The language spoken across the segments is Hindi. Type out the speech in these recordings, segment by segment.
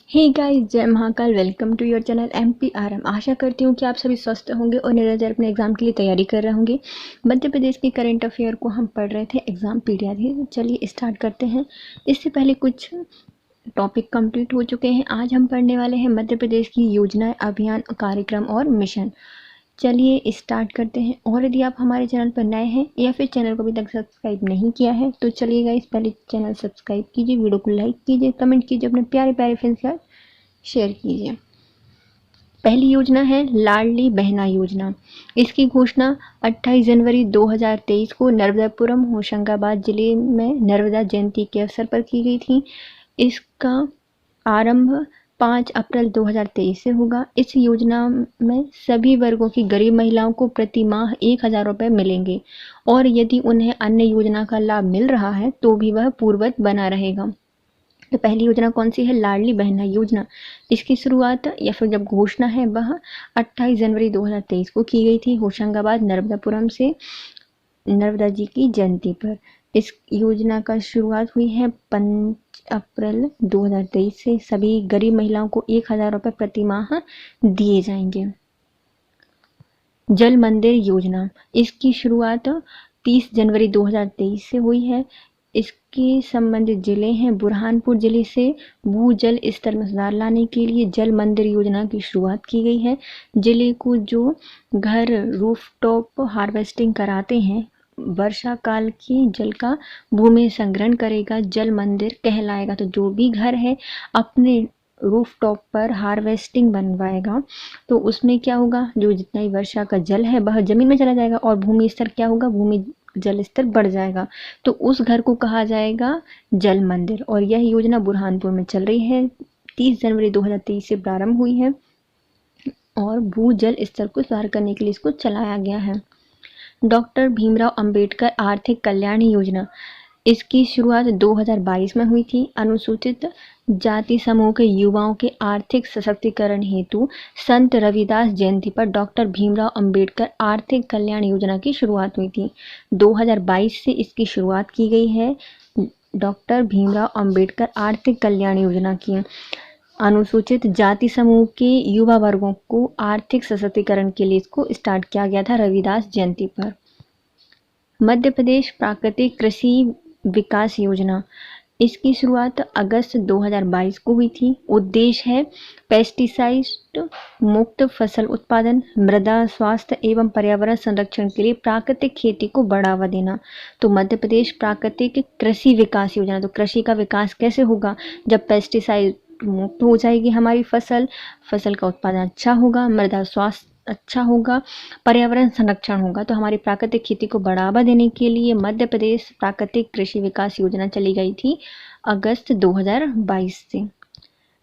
हे गाइस, जय Mahakal. Welcome to your channel MPRM। आशा करती हूँ कि आप सभी स्वस्थ होंगे और निरंतर अपने एग्जाम के लिए तैयारी कर रहे होंगे। मध्य प्रदेश के करंट अफेयर को हम पढ़ रहे थे, एग्जाम पीरियड है, तो चलिए स्टार्ट करते हैं। इससे पहले कुछ टॉपिक कंप्लीट हो चुके हैं। आज हम पढ़ने वाले हैं मध्य प्रदेश की योजनाएं, अभियान, कार्यक्रम और मिशन। चलिए स्टार्ट करते हैं। और यदि आप हमारे चैनल पर नए हैं या फिर चैनल को अभी तक सब्सक्राइब नहीं किया है तो चलिए गाइस, पहले चैनल सब्सक्राइब कीजिए, वीडियो को लाइक कीजिए, कमेंट कीजिए, अपने प्यारे प्यारे फ्रेंड्स के साथ शेयर कीजिए। पहली योजना है लाडली बहना योजना। इसकी घोषणा 28 जनवरी 2023 को नर्मदापुरम होशंगाबाद जिले में नर्मदा जयंती के अवसर पर की गई थी। इसका आरंभ 5 अप्रैल 2023 से होगा। इस योजना में सभी वर्गों की गरीब महिलाओं को प्रति माह 1000 रुपये मिलेंगे और यदि उन्हें अन्य योजना का लाभ मिल रहा है तो भी वह पूर्ववत बना रहेगा। तो पहली योजना कौन सी है? लाडली बहना योजना। इसकी शुरुआत या फिर जब घोषणा है वह 28 जनवरी 2023 को की गई थी होशंगाबाद नर्मदापुरम से नर्मदा जी की जयंती पर। इस योजना का शुरुआत हुई है 5 अप्रैल 2023 से। सभी गरीब महिलाओं को 1000 रुपये प्रति माह दिए जाएंगे। जल मंदिर योजना। इसकी शुरुआत 30 जनवरी 2023 से हुई है। इसके संबंधित जिले हैं बुरहानपुर जिले से भूजल स्तर में सुधार लाने के लिए जल मंदिर योजना की शुरुआत की गई है। जिले को जो घर रूफटॉप हार्वेस्टिंग कराते हैं, वर्षा काल के जल का भूमि संग्रहण करेगा, जल मंदिर कहलाएगा। तो जो भी घर है अपने रूफटॉप पर हार्वेस्टिंग बनवाएगा तो उसमें क्या होगा, जो जितना ही वर्षा का जल है वह जमीन में चला जाएगा और भूमि स्तर क्या होगा, भूमि जल स्तर बढ़ जाएगा। तो उस घर को कहा जाएगा जल मंदिर। और यह योजना बुरहानपुर में चल रही है। 30 जनवरी 2023 से प्रारंभ हुई है और भूजल स्तर को सुधार करने के लिए इसको चलाया गया है। डॉक्टर भीमराव अंबेडकर आर्थिक कल्याण योजना। इसकी शुरुआत 2022 में हुई थी। अनुसूचित जाति समूह के युवाओं के आर्थिक सशक्तिकरण हेतु संत रविदास जयंती पर डॉक्टर भीमराव अंबेडकर आर्थिक कल्याण योजना की शुरुआत हुई थी। 2022 से इसकी शुरुआत की गई है डॉक्टर भीमराव अंबेडकर आर्थिक कल्याण योजना की। अनुसूचित जाति समूह के युवा वर्गों को आर्थिक सशक्तिकरण के लिए इसको स्टार्ट किया गया था रविदास जयंती पर। मध्य प्रदेश प्राकृतिक कृषि विकास योजना। इसकी शुरुआत अगस्त 2022 को हुई थी। उद्देश्य है पेस्टिसाइड मुक्त फसल उत्पादन, मृदा स्वास्थ्य एवं पर्यावरण संरक्षण के लिए प्राकृतिक खेती को बढ़ावा देना। तो मध्य प्रदेश प्राकृतिक कृषि विकास योजना। तो कृषि का विकास कैसे होगा? जब पेस्टिसाइड मुक्त हो जाएगी हमारी फसल का उत्पादन अच्छा होगा, मृदा स्वास्थ्य अच्छा होगा, पर्यावरण संरक्षण होगा। तो हमारी प्राकृतिक खेती को बढ़ावा देने के लिए मध्य प्रदेश प्राकृतिक कृषि विकास योजना चली गई थी अगस्त 2022 से।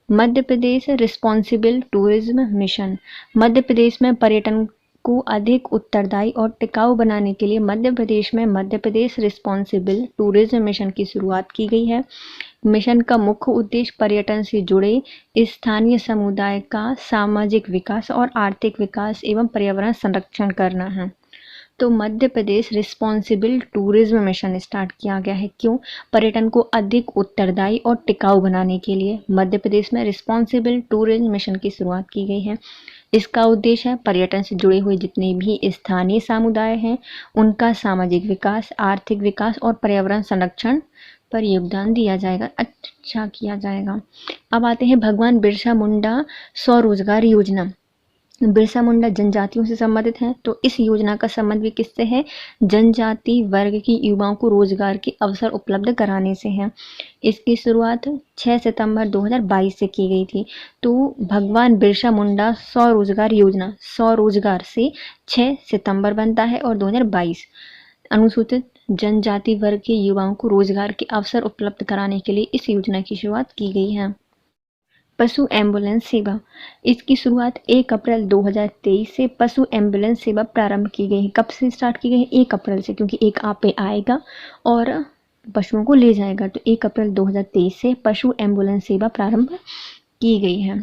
Madhya Pradesh responsible tourism mission. Madhya Pradesh में पर्यटन को अधिक उत्तरदायी और टिकाऊ बनाने के लिए मध्य प्रदेश में Madhya Pradesh responsible tourism mission की शुरुआत की गई है। मिशन का मुख्य उद्देश्य पर्यटन से जुड़े स्थानीय समुदाय का सामाजिक विकास और आर्थिक विकास एवं पर्यावरण संरक्षण करना है। तो Madhya Pradesh responsible tourism mission start किया गया है। क्यों? पर्यटन को अधिक उत्तरदायी और टिकाऊ बनाने के लिए मध्य प्रदेश में रिस्पॉन्सिबल टूरिज्म मिशन की शुरुआत की गई है। इसका उद्देश्य है पर्यटन से जुड़े हुए जितने भी स्थानीय समुदाय हैं उनका सामाजिक विकास, आर्थिक विकास और पर्यावरण संरक्षण पर योगदान दिया जाएगा, अच्छा किया जाएगा। अब आते हैं भगवान बिरसा मुंडा स्वरोजगार योजना। बिरसा मुंडा जनजातियों से संबंधित हैं, तो इस योजना का संबंध भी किससे है? जनजाति वर्ग की युवाओं को रोजगार के अवसर उपलब्ध कराने से है। इसकी शुरुआत 6 सितंबर 2022 से की गई थी। तो भगवान बिरसा मुंडा स्वरोजगार योजना, स्वरोजगार से 6 सितंबर बनता है और 2022 अनुसूचित जनजाति वर्ग के युवाओं को रोजगार के अवसर उपलब्ध कराने के लिए इस योजना की शुरुआत की गई है। पशु एम्बुलेंस सेवा। इसकी शुरुआत 1 अप्रैल 2023 से पशु एम्बुलेंस सेवा प्रारंभ की गई है। कब से स्टार्ट की गई है? 1 अप्रैल से, क्योंकि एक आप पे आएगा और पशुओं को ले जाएगा। तो 1 अप्रैल 2023 से पशु एम्बुलेंस सेवा प्रारंभ की गई है।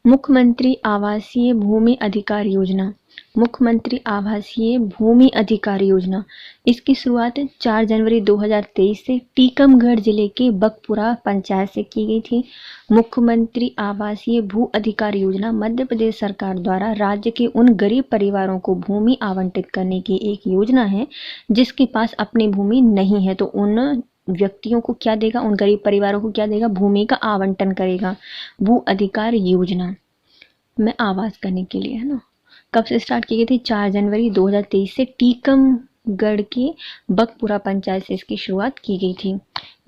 मुख्यमंत्री आवासीय भूमि अधिकार योजना। मुख्यमंत्री आवासीय भूमि अधिकार योजना, इसकी शुरुआत 4 जनवरी 2023 से टीकमगढ़ जिले के बकपुरा पंचायत से की गई थी। मुख्यमंत्री आवासीय भू अधिकार योजना मध्य प्रदेश सरकार द्वारा राज्य के उन गरीब परिवारों को भूमि आवंटित करने की एक योजना है जिसके पास अपनी भूमि नहीं है, तो उन व्यक्तियों को क्या देगा, उन गरीब परिवारों को क्या देगा, भूमि का आवंटन करेगा। भू अधिकार योजना में आवास करने के लिए, है ना। कब से स्टार्ट की गई थी? 4 जनवरी 2023 से टीकमगढ़ के बकपुरा पंचायत से इसकी शुरुआत की गई थी।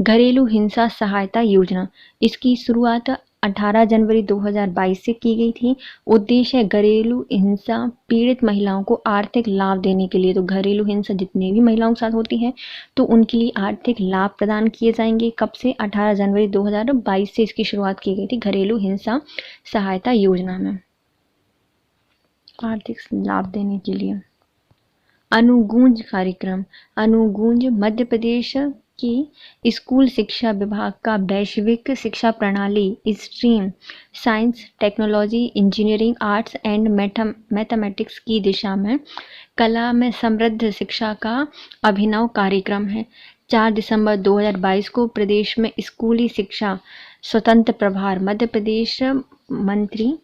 घरेलू हिंसा सहायता योजना, इसकी शुरुआत 18 जनवरी 2022 से की गई थी। उद्देश्य है घरेलू हिंसा पीड़ित महिलाओं को आर्थिक लाभ देने के लिए। तो घरेलू हिंसा जितनी भी महिलाओं के साथ होती है तो उनके लिए आर्थिक लाभ प्रदान किए जाएंगे। कब से? 18 जनवरी 2022 से इसकी शुरुआत की गई थी घरेलू हिंसा सहायता योजना में, आर्थिक लाभ देने के लिए। अनुगूंज कार्यक्रम, अनुगूंज मध्य प्रदेश की स्कूल शिक्षा विभाग का वैश्विक शिक्षा प्रणाली stream science, technology, engineering, arts and mathematics की दिशा में कला में समृद्ध शिक्षा का अभिनव कार्यक्रम है। 4 दिसंबर 2022 को प्रदेश में स्कूली शिक्षा स्वतंत्र प्रभार मध्य प्रदेश मंत्री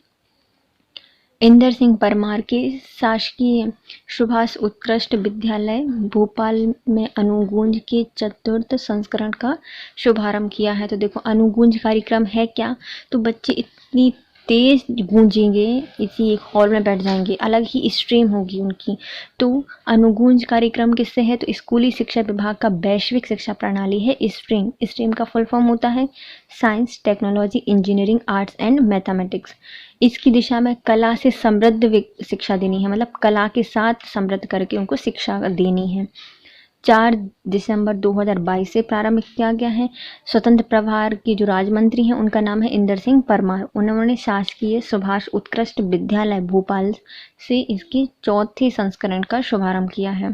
इंदर सिंह परमार के शासकीय सुभाष उत्कृष्ट विद्यालय भोपाल में अनुगूंज के चतुर्थ संस्करण का शुभारंभ किया है। तो देखो अनुगूंज कार्यक्रम है क्या, तो बच्चे इतनी तेज गूंजेंगे, इसी एक हॉल में बैठ जाएंगे, अलग ही स्ट्रीम होगी उनकी। तो अनुगूंज कार्यक्रम किससे है? तो स्कूली शिक्षा विभाग का वैश्विक शिक्षा प्रणाली है स्ट्रीम। स्ट्रीम का फुल फॉर्म होता है science, technology, engineering, arts and mathematics. इसकी दिशा में कला से समृद्ध शिक्षा देनी है, मतलब कला के साथ समृद्ध करके उनको शिक्षा देनी है। 4 दिसंबर 2022 से प्रारंभ किया गया है। स्वतंत्र प्रभार की जो राज्य मंत्री हैं उनका नाम है इंदर सिंह परमार। उन्होंने शासकीय सुभाष उत्कृष्ट विद्यालय भोपाल से इसके चौथे संस्करण का शुभारंभ किया है।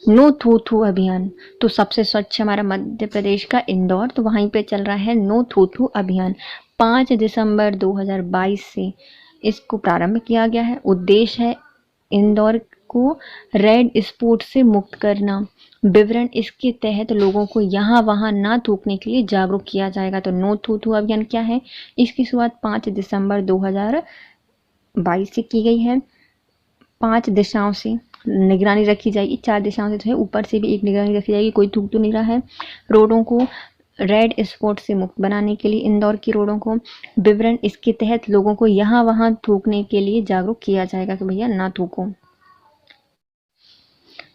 नो थू थू अभियान, तो सबसे स्वच्छ हमारा मध्य प्रदेश का इंदौर, तो वहीं पे चल रहा है नो थू थू अभियान। 5 दिसंबर 2022 से इसको प्रारंभ किया गया है। उद्देश्य है इंदौर को रेड स्पॉट से मुक्त करना। विवरण इसके तहत लोगों को यहाँ वहाँ ना थूकने के लिए जागरूक किया जाएगा। तो नो थू थू अभियान क्या है? इसकी शुरुआत 5 दिसंबर 2022 से की गई है। 5 दिशाओं से निगरानी रखी जाएगी, 4 दिशाओं से तो है, ऊपर से भी एक निगरानी रखी जाएगी, कोई थूक तो नहीं रहा है। रोडों को रेड स्पॉट से मुक्त बनाने के लिए इंदौर की रोडों को, विवरण इसके तहत लोगों को यहाँ वहाँ थूकने के लिए जागरूक किया जाएगा कि भैया ना थूको।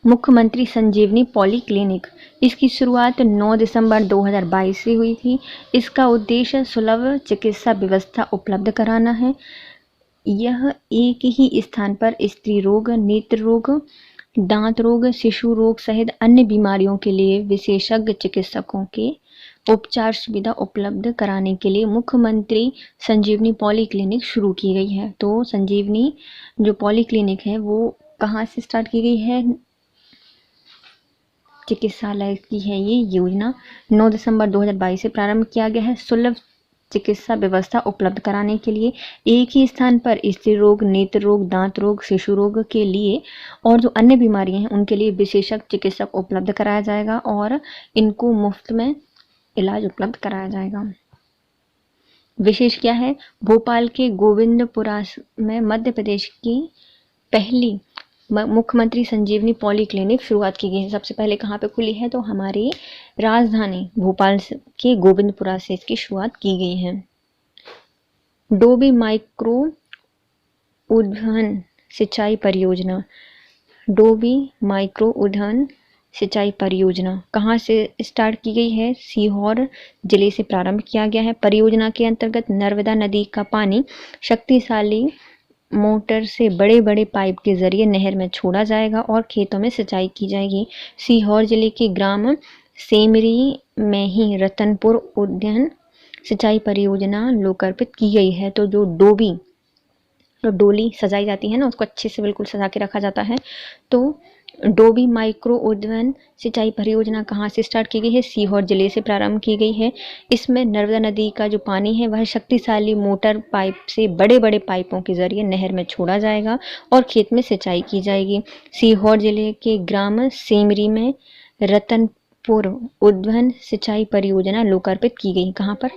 मुख्यमंत्री संजीवनी पॉली क्लिनिक, इसकी शुरुआत 9 दिसंबर 2022 से हुई थी। इसका उद्देश्य सुलभ चिकित्सा व्यवस्था उपलब्ध कराना है। यह एक ही स्थान पर स्त्री रोग, नेत्र रोग, दांत रोग, शिशु रोग सहित अन्य बीमारियों के लिए विशेषज्ञ चिकित्सकों के उपचार सुविधा उपलब्ध कराने के लिए मुख्यमंत्री संजीवनी पॉली क्लिनिक शुरू की गई है। तो संजीवनी जो पॉली क्लिनिक है वो कहाँ से स्टार्ट की गई है? चिकित्सालय की है ये योजना। 9 दिसंबर 2022 से प्रारंभ किया गया है। सुलभ चिकित्सा व्यवस्था उपलब्ध कराने के लिए एक ही स्थान पर स्त्री रोग, नेत्र रोग, दांत रोग, शिशु रोग के लिए और जो अन्य बीमारियां हैं उनके लिए विशेषज्ञ चिकित्सक उपलब्ध कराया जाएगा और इनको मुफ्त में इलाज उपलब्ध कराया जाएगा। विशेष क्या है? भोपाल के गोविंदपुरा में मध्य प्रदेश की पहली मुख्यमंत्री संजीवनी पॉली क्लिनिक शुरुआत की गई है। सबसे पहले कहाँ पे खुली है? तो हमारी राजधानी भोपाल के गोविंदपुरा से इसकी शुरुआत की गई है। डोबी माइक्रो उद्वहन सिंचाई परियोजना, डोबी माइक्रो उद्वहन सिंचाई परियोजना कहाँ से स्टार्ट की गई है? सीहोर जिले से प्रारंभ किया गया है। परियोजना के अंतर्गत नर्मदा नदी का पानी शक्तिशाली मोटर से बड़े बड़े पाइप के जरिए नहर में छोड़ा जाएगा और खेतों में सिंचाई की जाएगी। सीहोर जिले के ग्राम सेमरी में ही रतनपुर उद्यान सिंचाई परियोजना लोकार्पित की गई है। तो जो डोली सजाई जाती है ना, उसको अच्छे से बिल्कुल सजा के रखा जाता है। तो डोबी माइक्रो उद्वहन सिंचाई परियोजना कहाँ से स्टार्ट की गई है? सीहोर जिले से प्रारंभ की गई है। इसमें नर्मदा नदी का जो पानी है वह शक्तिशाली मोटर पाइप से बड़े बड़े पाइपों के जरिए नहर में छोड़ा जाएगा और खेत में सिंचाई की जाएगी। सीहोर जिले के ग्राम सेमरी में रतनपुर उद्वहन सिंचाई परियोजना लोकार्पित की गई। कहाँ पर?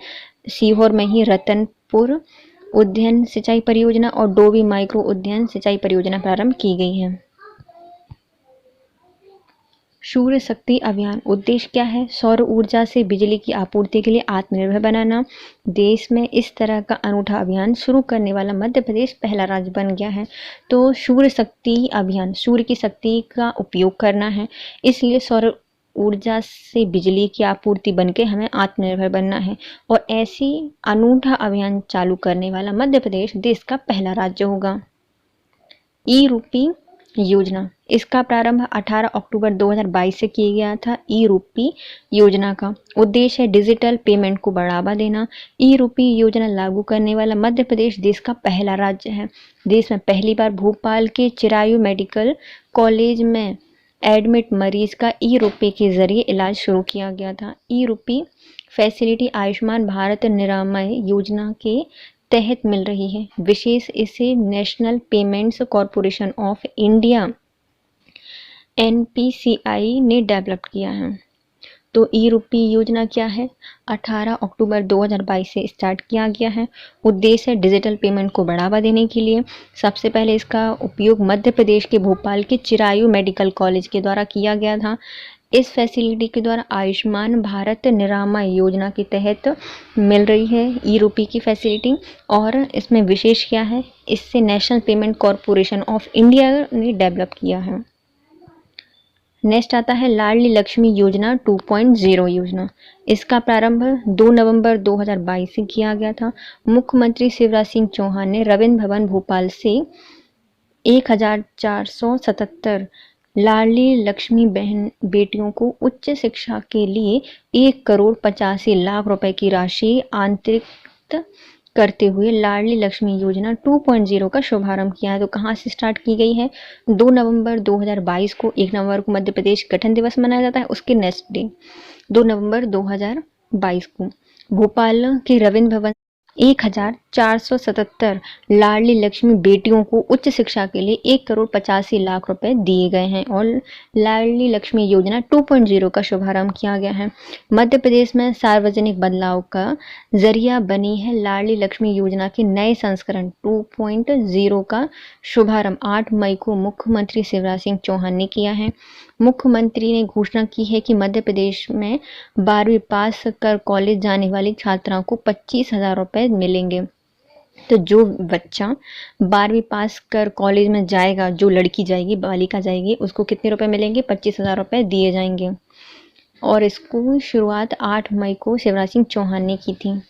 सीहोर में ही रतनपुर उद्वहन सिंचाई परियोजना और डोबी माइक्रो उद्वहन सिंचाई परियोजना प्रारंभ की गई है। सूर्य शक्ति अभियान उद्देश्य क्या है? सौर ऊर्जा से बिजली की आपूर्ति के लिए आत्मनिर्भर बनाना। देश में इस तरह का अनूठा अभियान शुरू करने वाला मध्य प्रदेश पहला राज्य बन गया है। तो सूर्य शक्ति अभियान सूर्य की शक्ति का उपयोग करना है, इसलिए सौर ऊर्जा से बिजली की आपूर्ति बनके हमें आत्मनिर्भर बनना है और ऐसी अनूठा अभियान चालू करने वाला मध्य प्रदेश देश का पहला राज्य होगा। ई रूपी योजना, इसका प्रारंभ 18 अक्टूबर 2022 से किया गया था। ई रूपी योजना का उद्देश्य है डिजिटल पेमेंट को बढ़ावा देना। ई रूपी योजना लागू करने वाला मध्य प्रदेश देश का पहला राज्य है। देश में पहली बार भोपाल के चिरायू मेडिकल कॉलेज में एडमिट मरीज का ई रूपी के जरिए इलाज शुरू किया गया था। ई रूपी फैसिलिटी आयुष्मान भारत निरामय योजना के तहत मिल रही है। विशेष इसे national payments corporation of India NPCI ने डेवलप किया है। तो ई रूपी योजना क्या है? 18 अक्टूबर 2022 से स्टार्ट किया गया है। उद्देश्य है डिजिटल पेमेंट को बढ़ावा देने के लिए। सबसे पहले इसका उपयोग मध्य प्रदेश के भोपाल के चिरायू मेडिकल कॉलेज के द्वारा किया गया था। इस फैसिलिटी के द्वारा आयुष्मान भारत निरामय योजना के तहत मिल रही है ई रूपी की फैसिलिटी। और इसमें विशेष क्या है? इससे national payment corporation of India ने डेवलप किया है। नेक्स्ट आता है लाडली लक्ष्मी योजना 2.0 योजना। इसका प्रारंभ 2 नवंबर 2022 से किया गया था। मुख्यमंत्री शिवराज सिंह चौहान ने रविंद्र भवन भोपाल से 1477 लाडली लक्ष्मी बहन बेटियों को उच्च शिक्षा के लिए 1,85,00,000 रुपए की राशि आंतरिक करते हुए लाडली लक्ष्मी योजना 2.0 का शुभारंभ किया है। तो कहाँ से स्टार्ट की गई है? 2 नवंबर 2022 को। 1 नवंबर को मध्य प्रदेश गठन दिवस मनाया जाता है, उसके नेक्स्ट डे 2 नवंबर 2022 को भोपाल के रविंद्र भवन 1477 लाडली लक्ष्मी बेटियों को उच्च शिक्षा के लिए 1,85,00,000 रुपए दिए गए हैं और लाडली लक्ष्मी योजना 2.0 का शुभारंभ किया गया है। मध्य प्रदेश में सार्वजनिक बदलाव का जरिया बनी है लाडली लक्ष्मी योजना के नए संस्करण 2.0 का शुभारंभ 8 मई को मुख्यमंत्री शिवराज सिंह चौहान ने किया है। मुख्यमंत्री ने घोषणा की है कि मध्य प्रदेश में 12वीं पास कर कॉलेज जाने वाली छात्राओं को 25,000 रुपए मिलेंगे। तो जो बच्चा 12वीं पास कर कॉलेज में जाएगा, जो लड़की जाएगी, बालिका जाएगी, उसको कितने रुपए मिलेंगे? 25,000 रुपए दिए जाएंगे। और इसको शुरुआत 8 मई को शिवराज सिंह चौहान ने की थी।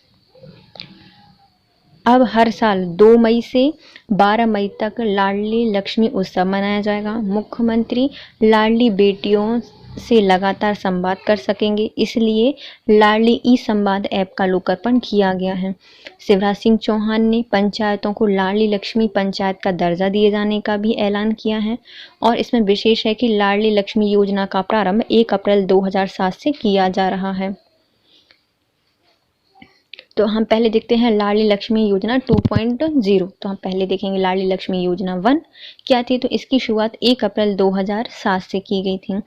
अब हर साल 2 मई से 12 मई तक लाडली लक्ष्मी उत्सव मनाया जाएगा। मुख्यमंत्री लाडली बेटियों से लगातार संवाद कर सकेंगे, इसलिए लाडली ई संवाद ऐप का लोकार्पण किया गया है। शिवराज सिंह चौहान ने पंचायतों को लाडली लक्ष्मी पंचायत का दर्जा दिए जाने का भी ऐलान किया है और इसमें विशेष है कि लाडली लक्ष्मी योजना का प्रारंभ 1 अप्रैल 2007 से किया जा रहा है। तो हम पहले देखते हैं लाडली लक्ष्मी योजना 2.0। तो हम पहले देखेंगे लाडली लक्ष्मी योजना 1 क्या थी। तो इसकी शुरुआत 1 अप्रैल 2007 से की गई थी।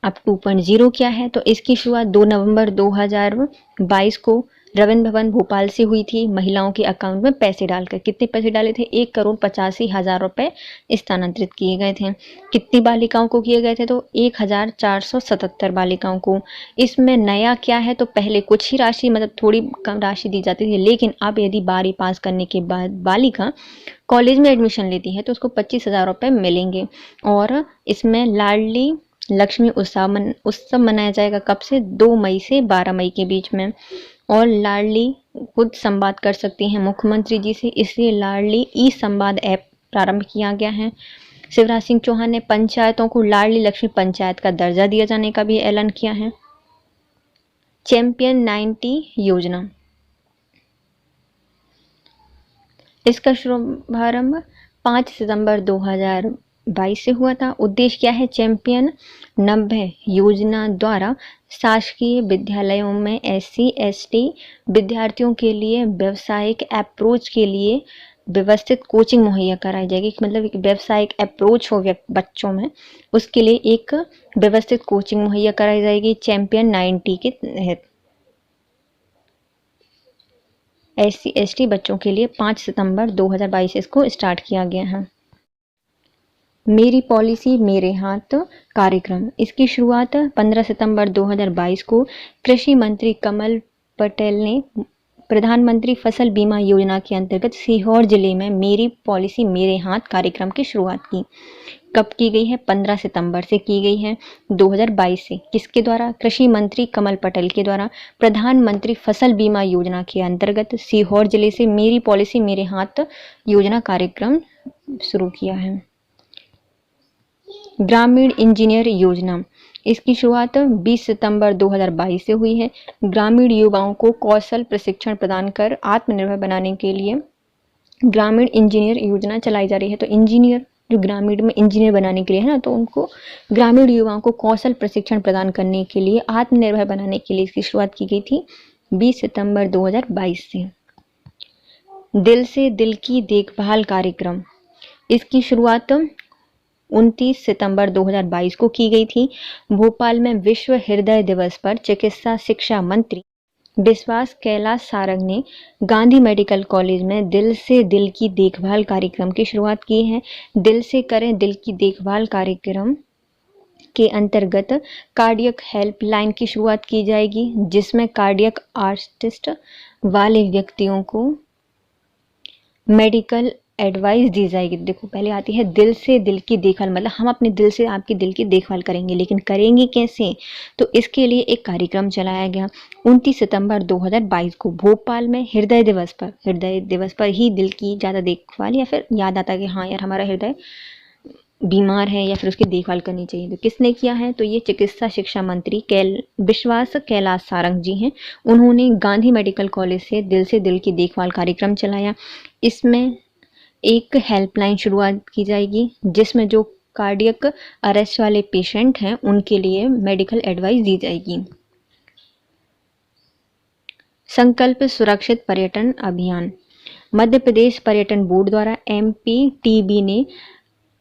अब 2.0 क्या है? तो इसकी शुरुआत 2 नवंबर 2022 को रविंद्र भवन भोपाल से हुई थी। महिलाओं के अकाउंट में पैसे डालकर। कितने पैसे डाले थे? 1,85,00,000 रुपए स्थानांतरित किए गए थे। कितनी बालिकाओं को किए गए थे? तो 1,477 बालिकाओं को। इसमें नया क्या है? तो पहले कुछ ही राशि, मतलब थोड़ी कम राशि दी जाती थी, लेकिन अब यदि 12वीं पास करने के बाद बालिका कॉलेज में एडमिशन लेती है तो उसको 25,000 रुपए मिलेंगे। और इसमें लाडली लक्ष्मी उत्सव मनाया जाएगा। कब से? 2 मई से 12 मई के बीच में। और लाडली खुद संवाद कर सकती हैं मुख्यमंत्री जी से, इसलिए लाडली ई संवाद ऐप प्रारंभ किया गया है। शिवराज सिंह चौहान ने पंचायतों को लाडली लक्ष्मी पंचायत का दर्जा दिया जाने का भी ऐलान किया है। चैंपियन 90 योजना, इसका शुभारंभ 5 सितंबर 2000 2022 से हुआ था। उद्देश्य क्या है? चैंपियन 90 योजना द्वारा शासकीय विद्यालयों में SC/ST विद्यार्थियों के लिए व्यावसायिक अप्रोच के लिए व्यवस्थित कोचिंग मुहैया कराई जाएगी। मतलब एक व्यावसायिक अप्रोच हो बच्चों में, उसके लिए एक व्यवस्थित कोचिंग मुहैया कराई जाएगी चैंपियन 90 के तहत। SC/ST बच्चों के लिए 5 सितंबर 2022 इसको स्टार्ट किया गया है। मेरी पॉलिसी मेरे हाथ कार्यक्रम, इसकी शुरुआत 15 सितंबर 2022 को कृषि मंत्री कमल पटेल ने प्रधानमंत्री फसल बीमा योजना के अंतर्गत सीहोर जिले में मेरी पॉलिसी मेरे हाथ कार्यक्रम की शुरुआत की। कब की गई है? 15 सितंबर से की गई है 2022 से। किसके द्वारा? कृषि मंत्री कमल पटेल के द्वारा प्रधानमंत्री फसल बीमा योजना के अंतर्गत सीहोर जिले से मेरी पॉलिसी मेरे हाथ योजना कार्यक्रम शुरू किया है। ग्रामीण इंजीनियर योजना, इसकी शुरुआत 20 सितंबर 2022 से हुई है। ग्रामीण युवाओं को कौशल प्रशिक्षण प्रदान कर आत्मनिर्भर बनाने के लिए ग्रामीण इंजीनियर योजना चलाई जा रही है। तो इंजीनियर जो ग्रामीण में इंजीनियर बनाने के लिए है ना, तो उनको ग्रामीण युवाओं को कौशल प्रशिक्षण प्रदान करने के लिए, आत्मनिर्भर बनाने के लिए इसकी शुरुआत की गई थी 20 सितंबर 2022 से। दिल से दिल की देखभाल कार्यक्रम, इसकी शुरुआत 29 सितंबर 2022 को की गई थी। भोपाल में विश्व हृदय दिवस पर चिकित्सा शिक्षा मंत्री विश्वास कैलाश सारंग ने गांधी मेडिकल कॉलेज में दिल से दिल की देखभाल कार्यक्रम की शुरुआत की है। दिल से करें दिल की देखभाल कार्यक्रम के अंतर्गत कार्डियक हेल्पलाइन की शुरुआत की जाएगी, जिसमें कार्डियक आर्टिस्ट वाले व्यक्तियों को मेडिकल एडवाइस दी जाएगी। देखो पहले आती है दिल से दिल की देखभाल, मतलब हम अपने दिल से आपके दिल की देखभाल करेंगे, लेकिन करेंगे कैसे? तो इसके लिए एक कार्यक्रम चलाया गया 29 सितंबर 2022 को भोपाल में हृदय दिवस पर ही दिल की ज़्यादा देखभाल, या फिर याद आता है कि हाँ यार हमारा हृदय बीमार है या फिर उसकी देखभाल करनी चाहिए। तो किसने किया है? तो ये चिकित्सा शिक्षा मंत्री विश्वास कैलाश सारंग जी हैं। उन्होंने गांधी मेडिकल कॉलेज से दिल की देखभाल कार्यक्रम चलाया। इसमें एक हेल्पलाइन शुरुआत की जाएगी, जिसमें जो कार्डियक अरेस्ट वाले पेशेंट हैं उनके लिए मेडिकल एडवाइस दी जाएगी। संकल्प सुरक्षित पर्यटन अभियान, मध्य प्रदेश पर्यटन बोर्ड द्वारा MPTB ने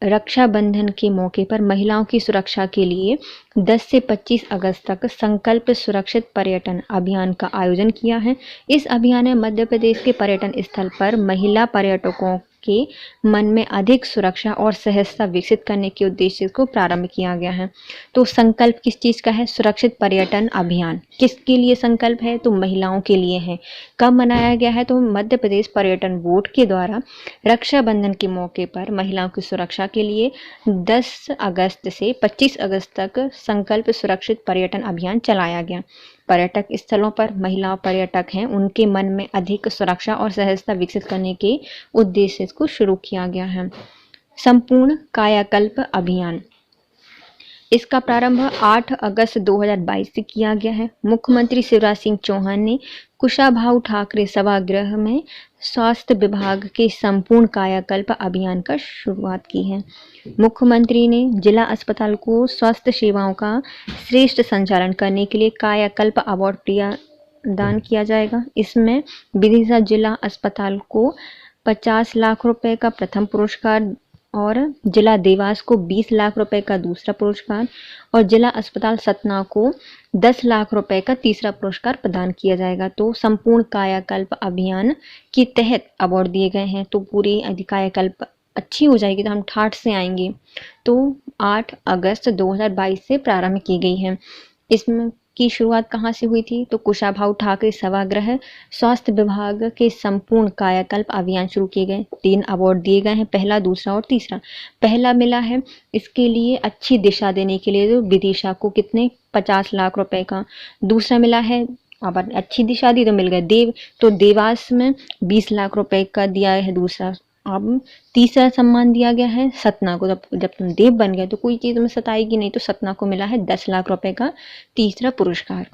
रक्षाबंधन के मौके पर महिलाओं की सुरक्षा के लिए 10 से 25 अगस्त तक संकल्प सुरक्षित पर्यटन अभियान का आयोजन किया है। इस अभियान में मध्य प्रदेश के पर्यटन स्थल पर महिला पर्यटकों के मन में अधिक सुरक्षा और सहजता विकसित करने के उद्देश्य को प्रारंभ किया गया है। तो संकल्प किस चीज़ का है? सुरक्षित पर्यटन अभियान। किसके लिए संकल्प है? तो महिलाओं के लिए है। कब मनाया गया है? तो मध्य प्रदेश पर्यटन बोर्ड के द्वारा रक्षाबंधन के मौके पर महिलाओं की सुरक्षा के लिए 10 अगस्त से 25 अगस्त तक संकल्प सुरक्षित पर्यटन अभियान चलाया गया। पर्यटक स्थलों पर महिला पर्यटक हैं, उनके मन में अधिक सुरक्षा और सहजता विकसित करने के उद्देश्य को शुरू किया गया है। संपूर्ण कायाकल्प अभियान, इसका प्रारंभ 8 अगस्त 2022 से किया गया है। मुख्यमंत्री शिवराज सिंह चौहान ने कुशाभाऊ ठाकरे सभागृह में स्वास्थ्य विभाग के संपूर्ण कायाकल्प अभियान का शुरुआत की है। मुख्यमंत्री ने जिला अस्पताल को स्वास्थ्य सेवाओं का श्रेष्ठ संचालन करने के लिए कायाकल्प अवार्ड प्रदान किया जाएगा। इसमें विदिशा जिला अस्पताल को 50 लाख रुपए का प्रथम पुरस्कार और जिला देवास को 20 लाख रुपए का दूसरा पुरस्कार और जिला अस्पताल सतना को 10 लाख रुपए का तीसरा पुरस्कार प्रदान किया जाएगा। तो संपूर्ण कायाकल्प अभियान के तहत अवार्ड दिए गए हैं। तो पूरी कायाकल्प अच्छी हो जाएगी तो हम ठाठ से आएंगे। तो 8 अगस्त 2022 से प्रारंभ की गई है। इसमें की शुरुआत कहाँ से हुई थी? तो कुशाभाऊ ठाकरे सभागृह स्वास्थ्य विभाग के संपूर्ण कायाकल्प अभियान शुरू किए गए। 3 अवार्ड दिए गए हैं, पहला, दूसरा और तीसरा। पहला मिला है इसके लिए अच्छी दिशा देने के लिए तो विदिशा को कितने 50 लाख रुपए का। दूसरा मिला है, अब अच्छी दिशा दी तो मिल गए तो देवास में 20 लाख रुपए का दिया है दूसरा। अब तीसरा सम्मान दिया गया है सतना को। जब तुम देव बन गए तो कोई चीज़ में सताएगी नहीं, तो सतना को मिला है 10 लाख रुपए का तीसरा पुरस्कार।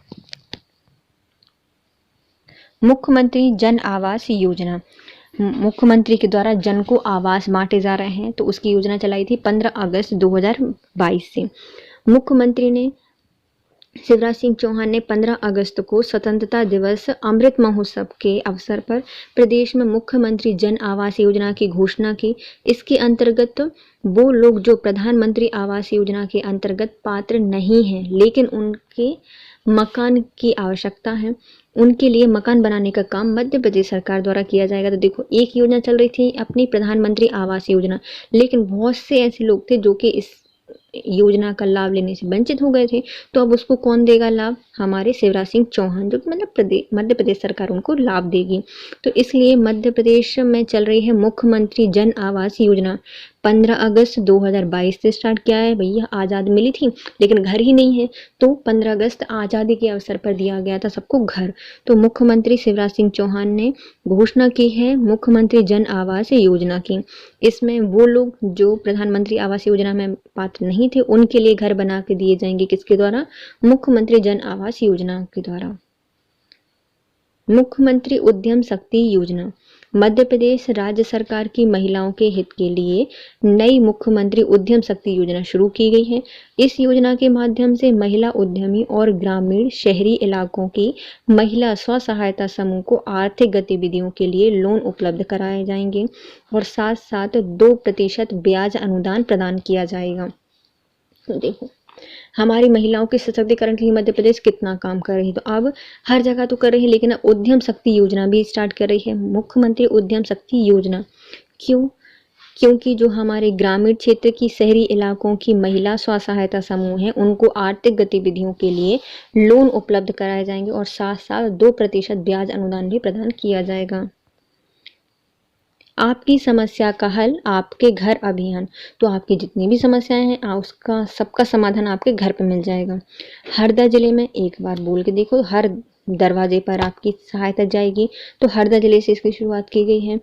मुख्यमंत्री जन आवास योजना, मुख्यमंत्री के द्वारा जन को आवास बांटे जा रहे हैं, तो उसकी योजना चलाई थी 15 अगस्त 2022 से। मुख्यमंत्री ने शिवराज सिंह चौहान ने 15 अगस्त को स्वतंत्रता दिवस अमृत महोत्सव के अवसर पर प्रदेश में मुख्यमंत्री जन आवास योजना की घोषणा की। इसके अंतर्गत वो लोग जो प्रधानमंत्री आवास योजना के अंतर्गत पात्र नहीं हैं, लेकिन उनके मकान की आवश्यकता है, उनके लिए मकान बनाने का काम मध्य प्रदेश सरकार द्वारा किया जाएगा। तो देखो, एक योजना चल रही थी अपनी प्रधानमंत्री आवास योजना, लेकिन बहुत से ऐसे लोग थे जो कि इस योजना का लाभ लेने से वंचित हो गए थे। तो अब उसको कौन देगा लाभ? हमारे शिवराज सिंह चौहान, जो मतलब मध्य प्रदेश सरकार उनको लाभ देगी। तो इसलिए मध्य प्रदेश में चल रही है मुख्यमंत्री जन आवास योजना। 15 अगस्त 2022 से स्टार्ट किया है। भैया आज़ाद मिली थी लेकिन घर ही नहीं है, तो 15 अगस्त आज़ादी के अवसर पर दिया गया था सबको घर। तो मुख्यमंत्री शिवराज सिंह चौहान ने घोषणा की है मुख्यमंत्री जन आवास योजना की। इसमें वो लोग जो प्रधानमंत्री आवास योजना में पात्र नहीं थे, उनके लिए घर बना के दिए जाएंगे। किसके द्वारा? मुख्यमंत्री जन आवास योजना के द्वारा। मुख्यमंत्री उद्यम शक्ति योजना। मध्य प्रदेश राज्य सरकार की महिलाओं के हित के लिए नई मुख्यमंत्री उद्यम शक्ति योजना शुरू की गई है। इस योजना के माध्यम से महिला उद्यमी और ग्रामीण शहरी इलाकों की महिला स्व सहायता समूह को आर्थिक गतिविधियों के लिए लोन उपलब्ध कराए जाएंगे और साथ साथ 2% ब्याज अनुदान प्रदान किया जाएगा। तो देखो, हमारी महिलाओं के सशक्तिकरण के लिए मध्य प्रदेश कितना काम कर रही है। तो अब हर जगह तो कर रही है, लेकिन अब उद्यम शक्ति योजना भी स्टार्ट कर रही है, मुख्यमंत्री उद्यम शक्ति योजना। क्यों? क्योंकि जो हमारे ग्रामीण क्षेत्र की शहरी इलाकों की महिला स्व सहायता समूह हैं, उनको आर्थिक गतिविधियों के लिए लोन उपलब्ध कराए जाएंगे और साथ साथ 2% ब्याज अनुदान भी प्रदान किया जाएगा। आपकी समस्या का हल आपके घर अभियान। तो आपकी जितनी भी समस्याएं हैं उसका सबका समाधान आपके घर पे मिल जाएगा। हरदा जिले में एक बार बोल के देखो, हर दरवाजे पर आपकी सहायता जाएगी। तो हरदा जिले से इसकी शुरुआत की गई है।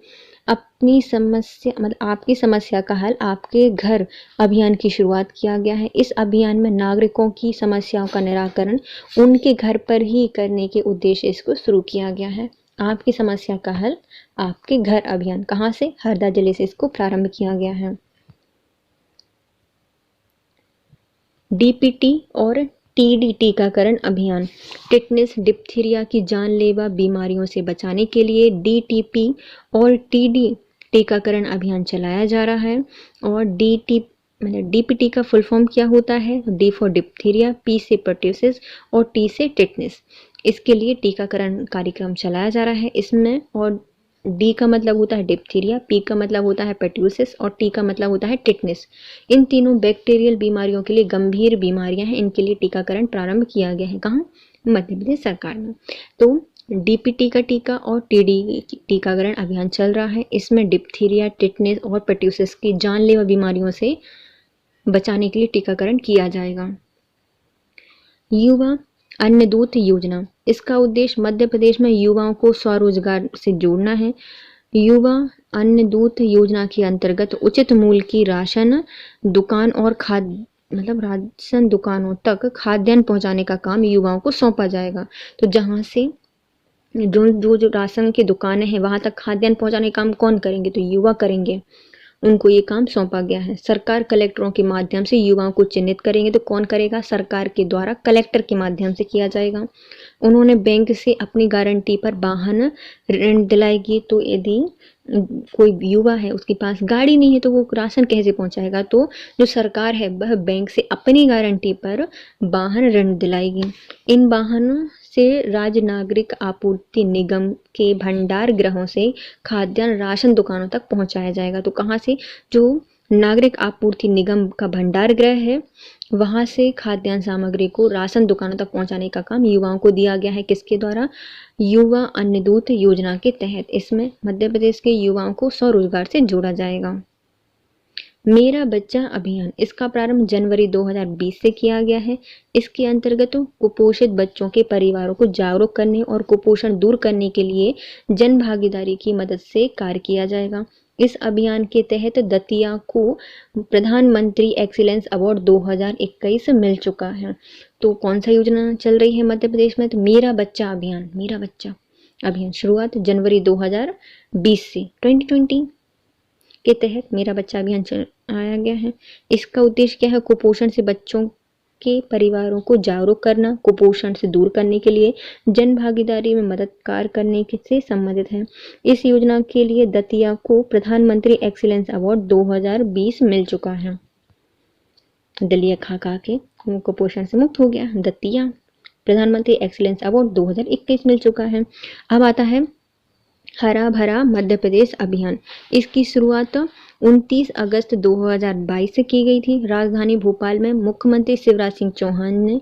अपनी समस्या मतलब आपकी समस्या का हल आपके घर अभियान की शुरुआत किया गया है। इस अभियान में नागरिकों की समस्याओं का निराकरण उनके घर पर ही करने के उद्देश्य इसको शुरू किया गया है। आपकी समस्या का हल आपके घर अभियान कहाँ से? हरदा जिले से इसको प्रारंभ किया गया है। डीपीटी और टीडी टीकाकरण अभियान। टिटनेस डिप्थीरिया की जानलेवा बीमारियों से बचाने के लिए डीटीपी और टीडी टीकाकरण अभियान चलाया जा रहा है। और डीपीटी का फुल फॉर्म क्या होता है? डी फॉर डिप्थीरिया, पी से पर्ट्यूसिस और टी से टिटनेस। इसके लिए टीकाकरण कार्यक्रम चलाया जा रहा है इसमें। और डी का मतलब होता है डिप्थीरिया, पी का मतलब होता है पर्ट्यूसिस और टी का मतलब होता है टिटनेस। इन तीनों बैक्टीरियल बीमारियों के लिए गंभीर बीमारियां हैं। इनके लिए टीकाकरण प्रारंभ किया गया है। कहाँ? मध्य प्रदेश सरकार में। तो डीपीटी का टीका और टीडी टीकाकरण अभियान चल रहा है। इसमें डिप्थीरिया, टिटनेस और पर्ट्यूसिस की जानलेवा बीमारियों से बचाने के लिए टीकाकरण किया जाएगा। युवा अन्न दूत योजना। इसका उद्देश्य मध्य प्रदेश में युवाओं को स्वरोजगार से जोड़ना है। युवा अन्न दूत योजना के अंतर्गत उचित मूल्य की राशन दुकान और राशन दुकानों तक खाद्यान्न पहुंचाने का काम युवाओं को सौंपा जाएगा। तो जहां से जो राशन की दुकानें हैं वहां तक खाद्यान्न पहुंचाने का काम कौन करेंगे? तो युवा करेंगे। उनको ये काम सौंपा गया है। सरकार कलेक्टरों के माध्यम से युवाओं को चिन्हित करेंगे। तो कौन करेगा? सरकार के द्वारा कलेक्टर के माध्यम से किया जाएगा। उन्होंने बैंक से अपनी गारंटी पर वाहन ऋण दिलाएगी। तो यदि कोई युवा है उसके पास गाड़ी नहीं है तो वो राशन कैसे पहुंचाएगा? तो जो सरकार है वह बैंक से अपनी गारंटी पर वाहन ऋण दिलाएगी। इन वाहनों से राज्य नागरिक आपूर्ति निगम के भंडार गृहों से खाद्यान्न राशन दुकानों तक पहुंचाया जाएगा। तो कहाँ से? जो नागरिक आपूर्ति निगम का भंडार गृह है वहां से खाद्यान्न सामग्री को राशन दुकानों तक पहुंचाने का काम युवाओं को दिया गया है। किसके द्वारा? युवा अन्न दूत योजना के तहत। इसमें मध्य प्रदेश के युवाओं को स्वरोजगार से जोड़ा जाएगा। मेरा बच्चा अभियान। इसका प्रारंभ जनवरी 2020 से किया गया है। इसके अंतर्गत कुपोषित बच्चों के परिवारों को जागरूक करने और कुपोषण दूर करने के लिए जन भागीदारी की मदद से कार्य किया जाएगा। इस अभियान के तहत दतिया को प्रधानमंत्री एक्सीलेंस अवार्ड 2021 मिल चुका है। तो कौन सा योजना चल रही है मध्य प्रदेश में? तो मेरा बच्चा अभियान। मेरा बच्चा अभियान शुरुआत जनवरी 2020 से 2020 के तहत मेरा बच्चा अभियान चलाया गया है। इसका उद्देश्य क्या है? कुपोषण से बच्चों के परिवारों को जागरूक करना, कुपोषण से दूर करने के लिए जन भागीदारी में मददगार करने से संबंधित है। इस योजना के लिए दतिया को प्रधानमंत्री एक्सीलेंस अवार्ड 2020 मिल चुका है। दलिया खा खा के कुपोषण से मुक्त हो गया दतिया। प्रधानमंत्री एक्सीलेंस अवार्ड 2021 मिल चुका है। अब आता है हरा भरा मध्य प्रदेश अभियान। इसकी शुरुआत 29 अगस्त 2022 से की गई थी। राजधानी भोपाल में मुख्यमंत्री शिवराज सिंह चौहान ने,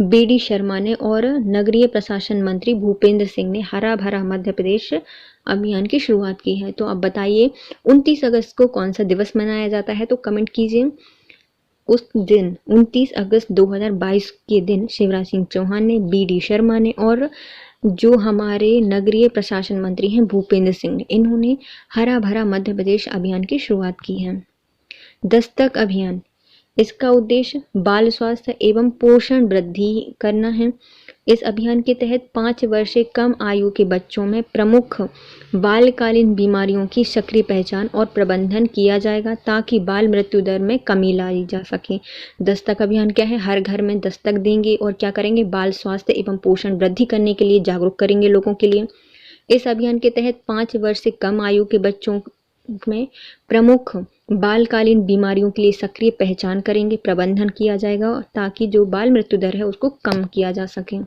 BD शर्मा ने और नगरीय प्रशासन मंत्री भूपेंद्र सिंह ने हरा भरा मध्य प्रदेश अभियान की शुरुआत की है। तो अब बताइए 29 अगस्त को कौन सा दिवस मनाया जाता है? तो कमेंट कीजिए। उस दिन 29 अगस्त 2022 के दिन शिवराज सिंह चौहान ने, BD शर्मा ने और जो हमारे नगरीय प्रशासन मंत्री हैं भूपेंद्र सिंह ने, इन्होंने हरा भरा मध्य प्रदेश अभियान की शुरुआत की है। दस्तक अभियान, इसका उद्देश्य बाल स्वास्थ्य एवं पोषण वृद्धि करना है। इस अभियान के तहत 5 वर्ष से कम आयु के बच्चों में प्रमुख बालकालीन बीमारियों की सक्रिय पहचान और प्रबंधन किया जाएगा ताकि बाल मृत्यु दर में कमी लाई जा सके। दस्तक अभियान क्या है? हर घर में दस्तक देंगे और क्या करेंगे? बाल स्वास्थ्य एवं पोषण वृद्धि करने के लिए जागरूक करेंगे लोगों के लिए। इस अभियान के तहत 5 वर्ष से कम आयु के बच्चों में प्रमुख बालकालीन बीमारियों के लिए सक्रिय पहचान करेंगे, प्रबंधन किया जाएगा ताकि जो बाल मृत्यु दर है उसको कम किया जा सके।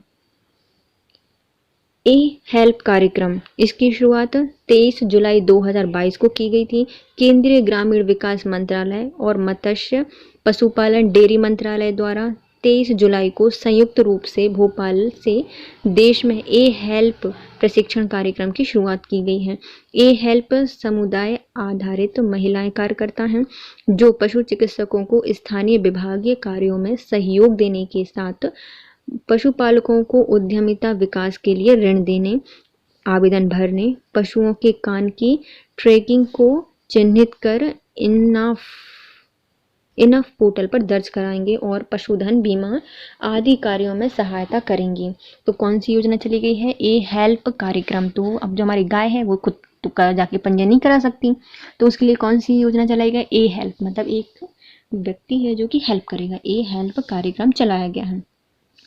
हेल्प कार्यक्रम, इसकी शुरुआत 23 जुलाई 2022 को की गई थी। केंद्रीय ग्रामीण विकास मंत्रालय और मत्स्य पशुपालन डेयरी मंत्रालय द्वारा 23 जुलाई को संयुक्त रूप से भोपाल से देश में हेल्प प्रशिक्षण कार्यक्रम की शुरुआत की गई है। हेल्प समुदाय आधारित महिलाएं कार्यकर्ता हैं जो पशु चिकित्सकों को स्थानीय विभागीय कार्यों में सहयोग देने के साथ पशुपालकों को उद्यमिता विकास के लिए ऋण देने, आवेदन भरने, पशुओं के कान की ट्रैकिंग को चिन्हित कर इनफ पोर्टल पर दर्ज कराएंगे और पशुधन बीमा आदि कार्यों में सहायता करेंगी। तो कौन सी योजना चली गई है? हेल्प कार्यक्रम। तो अब जो हमारी गाय है वो खुद तो जाके पंजीयन नहीं करा सकती, तो उसके लिए कौन सी योजना चलाई गई? हेल्प, मतलब एक व्यक्ति है जो कि हेल्प करेगा। हेल्प कार्यक्रम चलाया गया है।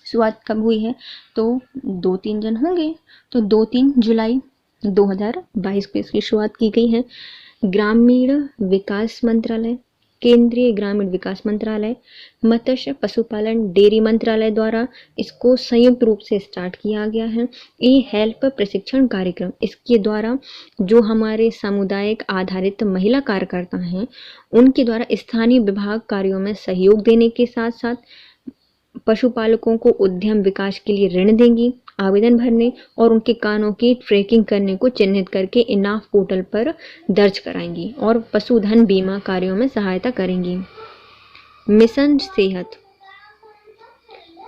शुरुआत कब हुई है? तो 2-3 जन होंगे, तो 2-3 जुलाई 2022 को इसकी शुरुआत की गई है। ग्रामीण विकास मंत्रालय, केंद्रीय ग्रामीण विकास मंत्रालय, मत्स्य पशुपालन डेयरी मंत्रालय द्वारा इसको संयुक्त रूप से स्टार्ट किया गया है। हेल्प प्रशिक्षण कार्यक्रम, इसके द्वारा जो हमारे सामुदायिक आधारित महिला कार्यकर्ता हैं उनके द्वारा स्थानीय विभाग कार्यों में सहयोग देने के साथ साथ पशुपालकों को उद्यम विकास के लिए ऋण देंगी, आवेदन भरने और उनके कानों की ट्रैकिंग करने को चिन्हित करके इनाफ पोर्टल पर दर्ज कराएंगी और पशुधन बीमा कार्यों में सहायता करेंगी। मिशन सेहत,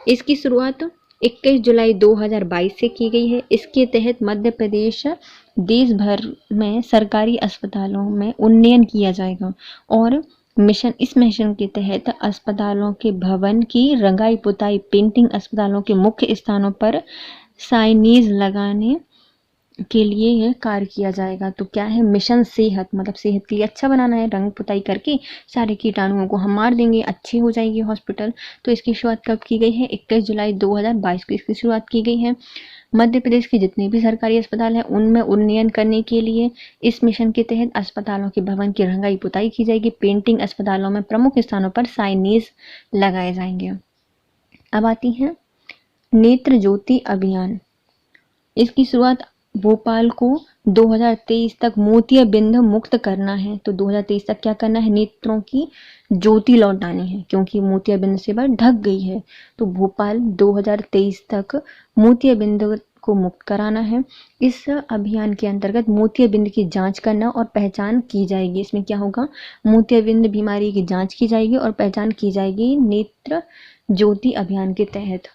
इसकी शुरुआत 21 जुलाई 2022 से की गई है। इसके तहत मध्य प्रदेश देश भर में सरकारी अस्पतालों में उन्नयन किया जाएगा और इस मिशन के तहत अस्पतालों के भवन की रंगाई पुताई, पेंटिंग, अस्पतालों के मुख्य स्थानों पर साइनेज लगाने के लिए यह कार्य किया जाएगा। तो क्या है? मिशन सेहत, मतलब सेहत के लिए अच्छा बनाना है। रंग पुताई करके सारे कीटाणुओं को हम मार देंगे, अच्छी हो जाएगी हॉस्पिटल। तो इसकी शुरुआत कब की गई है? 21 जुलाई 2022 को इसकी शुरुआत की गई है। मध्य प्रदेश के जितने भी सरकारी अस्पताल हैं उनमें उन्नयन करने के लिए इस मिशन के तहत अस्पतालों के भवन की रंगाई पुताई की जाएगी, पेंटिंग, अस्पतालों में प्रमुख स्थानों पर साइनेज लगाए जाएंगे। अब आती है नेत्र ज्योति अभियान। इसकी शुरुआत भोपाल को 2023 तक मोतियाबिंद मुक्त करना है। तो 2023 तक क्या करना है? नेत्रों की ज्योति लौटानी है क्योंकि मोतियाबिंद से वह ढक गई है। तो भोपाल 2023 तक मोतियाबिंद को मुक्त कराना है। इस अभियान के अंतर्गत मोतियाबिंद की जांच करना और पहचान की जाएगी। इसमें क्या होगा? मोतियाबिंद बीमारी की जांच की जाएगी और पहचान की जाएगी नेत्र ज्योति अभियान के तहत।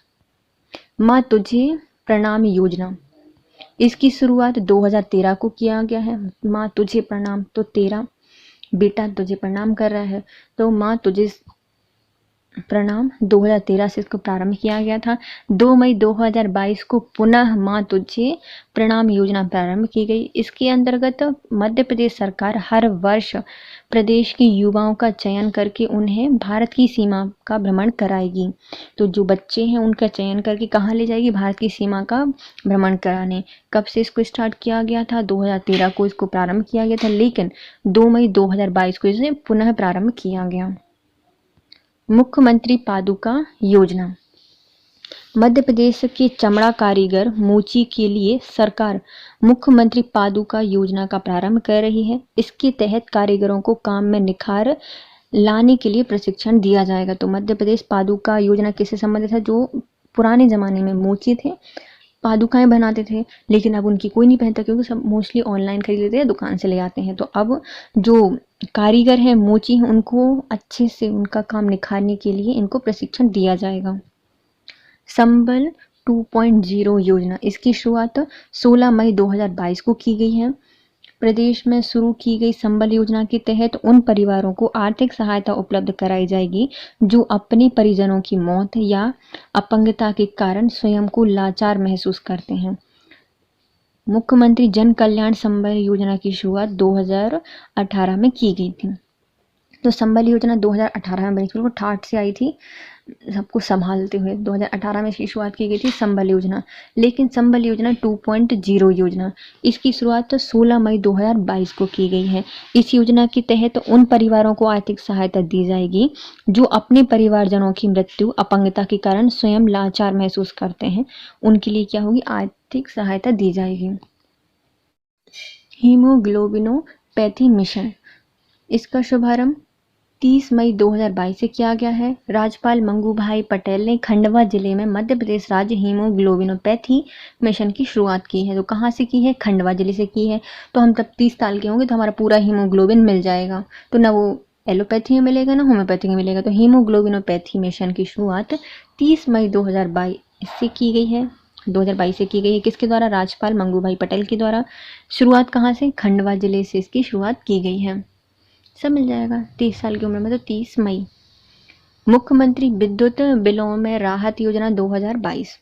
माँ तुझे प्रणाम योजना, इसकी शुरुआत 2013 को किया गया है। माँ तुझे प्रणाम, तो तेरा बेटा तुझे प्रणाम कर रहा है, तो माँ तुझे प्रणाम 2013 से इसको प्रारंभ किया गया था। 2 मई 2022 को पुनः माँ तुझे प्रणाम योजना प्रारंभ की गई। इसके अंतर्गत मध्य प्रदेश सरकार हर वर्ष प्रदेश के युवाओं का चयन करके उन्हें भारत की सीमा का भ्रमण कराएगी। तो जो बच्चे हैं उनका चयन करके कहाँ ले जाएगी? भारत की सीमा का भ्रमण कराने। कब से इसको स्टार्ट किया गया था? 2013 को इसको प्रारंभ किया गया था, लेकिन 2 मई 2022 को इसे पुनः प्रारंभ किया गया। मुख्यमंत्री पादुका योजना। मध्य प्रदेश के चमड़ा कारीगर मोची के लिए सरकार मुख्यमंत्री पादुका योजना का प्रारंभ कर रही है। इसके तहत कारीगरों को काम में निखार लाने के लिए प्रशिक्षण दिया जाएगा। तो मध्य प्रदेश पादुका योजना किससे संबंधित है? जो पुराने जमाने में मोची थे, पादुकाएं बनाते थे, लेकिन अब उनकी कोई नहीं पहनता क्योंकि सब मोस्टली ऑनलाइन खरीद लेते हैं, दुकान से ले आते हैं। तो अब जो कारीगर हैं, मोची हैं, उनको अच्छे से उनका काम निखारने के लिए इनको प्रशिक्षण दिया जाएगा। संबल 2.0 योजना, इसकी शुरुआत 16 मई 2022 को की गई है। प्रदेश में शुरू की गई संबल योजना के तहत उन परिवारों को आर्थिक सहायता उपलब्ध कराई जाएगी जो अपने परिजनों की मौत या अपंगता के कारण स्वयं को लाचार महसूस करते हैं। मुख्यमंत्री जन कल्याण संबल योजना की शुरुआत 2018 में की गई थी। तो संबल योजना 2018 में बनी थी, वो ठाठ से आई थी सबको संभालते हुए। 2018 में इसकी शुरुआत की गई थी संबल योजना। लेकिन संबल योजना 2.0 योजना, इसकी शुरुआत 16 मई 2022 को की गई है। इस योजना के तहत उन परिवारों को आर्थिक सहायता दी जाएगी जो अपने परिवारजनों की मृत्यु, अपंगता के कारण स्वयं लाचार महसूस करते हैं। उनके लिए क्या होगी? आर्थिक सहायता दी जाएगी। हीमोग्लोबिनोपैथी मिशन, इसका शुभारंभ 30 मई 2022 से किया गया है। राज्यपाल मंगूभाई पटेल ने खंडवा जिले में मध्य प्रदेश राज्य हीमोग्लोबिनोपैथी मिशन की शुरुआत की है। तो कहाँ से की है? खंडवा जिले से की है। तो हम तब 30 साल के होंगे तो हमारा पूरा हीमोग्लोबिन मिल जाएगा। तो ना वो एलोपैथी में मिलेगा ना होम्योपैथी में मिलेगा। तो हीमोग्लोबिनोपैथी मिशन की शुरुआत 30 मई 2022 से की गई है। 2022 से की गई है। किसके द्वारा? राज्यपाल मंगूभाई पटेल के द्वारा। शुरुआत कहाँ से? खंडवा जिले से इसकी शुरुआत की गई है। सब मिल जाएगा 30 साल की उम्र में, तो 30 मई। मुख्यमंत्री विद्युत बिलों में राहत योजना 2022।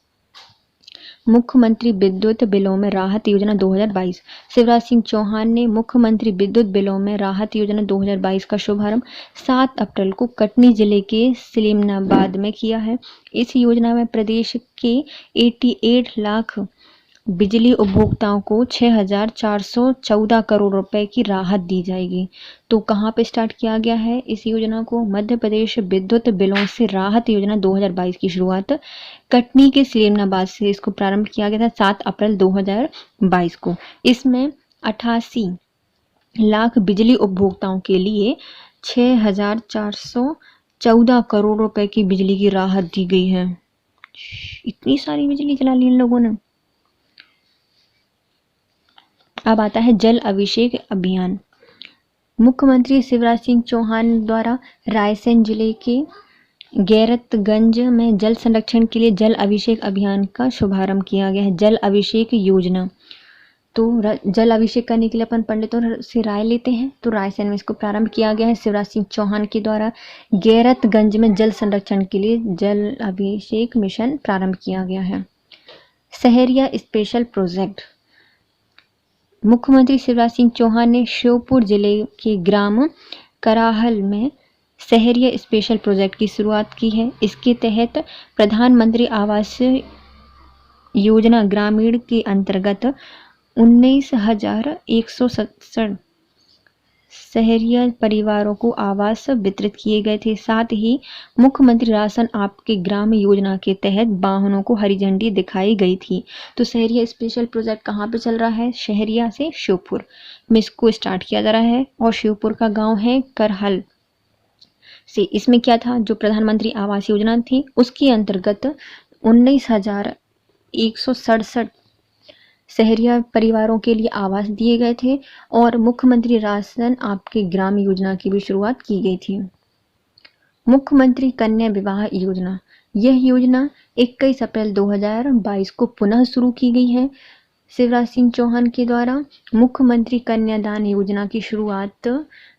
मुख्यमंत्री विद्युत बिलों में राहत योजना 2022। शिवराज सिंह चौहान ने मुख्यमंत्री विद्युत बिलों में राहत योजना 2022 का शुभारंभ 7 अप्रैल को कटनी जिले के सलीमनाबाद में किया है। इस योजना में प्रदेश के 88 लाख बिजली उपभोक्ताओं को 6,414 करोड़ रुपए की राहत दी जाएगी। तो कहाँ पे स्टार्ट किया गया है इस योजना को? मध्य प्रदेश विद्युत बिलों से राहत योजना 2022 की शुरुआत कटनी के सलीमनाबाद से इसको प्रारंभ किया गया था 7 अप्रैल 2022 को। इसमें 88 लाख बिजली उपभोक्ताओं के लिए 6,414 करोड़ रुपए की बिजली की राहत दी गई है। इतनी सारी बिजली चला ली इन लोगों ने। अब आता है जल अभिषेक अभियान। मुख्यमंत्री शिवराज सिंह चौहान द्वारा रायसेन जिले के गैरतगंज में जल संरक्षण के लिए जल अभिषेक अभियान का शुभारंभ किया गया है। जल अभिषेक योजना, तो जल अभिषेक करने के लिए अपन पंडितों से राय लेते हैं। तो रायसेन में इसको प्रारंभ किया गया है शिवराज सिंह चौहान के द्वारा। गैरतगंज में जल संरक्षण के लिए जल अभिषेक मिशन प्रारंभ किया गया है। सहरिया स्पेशल प्रोजेक्ट, मुख्यमंत्री शिवराज सिंह चौहान ने श्योपुर जिले के ग्राम कराहल में सहरिया स्पेशल प्रोजेक्ट की शुरुआत की है। इसके तहत प्रधानमंत्री आवास योजना ग्रामीण के अंतर्गत 19,167 सहरिया परिवारों को आवास वितरित किए गए थे। साथ ही मुख्यमंत्री राशन आपके ग्राम योजना के तहत वाहनों को हरी झंडी दिखाई गई थी। तो सहरिया स्पेशल प्रोजेक्ट कहाँ पे चल रहा है? शहरिया से श्योपुर में इसको स्टार्ट किया जा रहा है। और श्योपुर का गांव है करहल से। इसमें क्या था? जो प्रधानमंत्री आवास योजना थी उसके अंतर्गत 19,167 शहरिया परिवारों के लिए आवास दिए गए थे और मुख्यमंत्री राशन आपके ग्राम योजना की भी शुरुआत की गई थी। मुख्यमंत्री कन्या विवाह योजना, यह योजना 21 अप्रैल 2022 को पुनः शुरू की गई है। शिवराज सिंह चौहान के द्वारा मुख्यमंत्री कन्यादान योजना की शुरुआत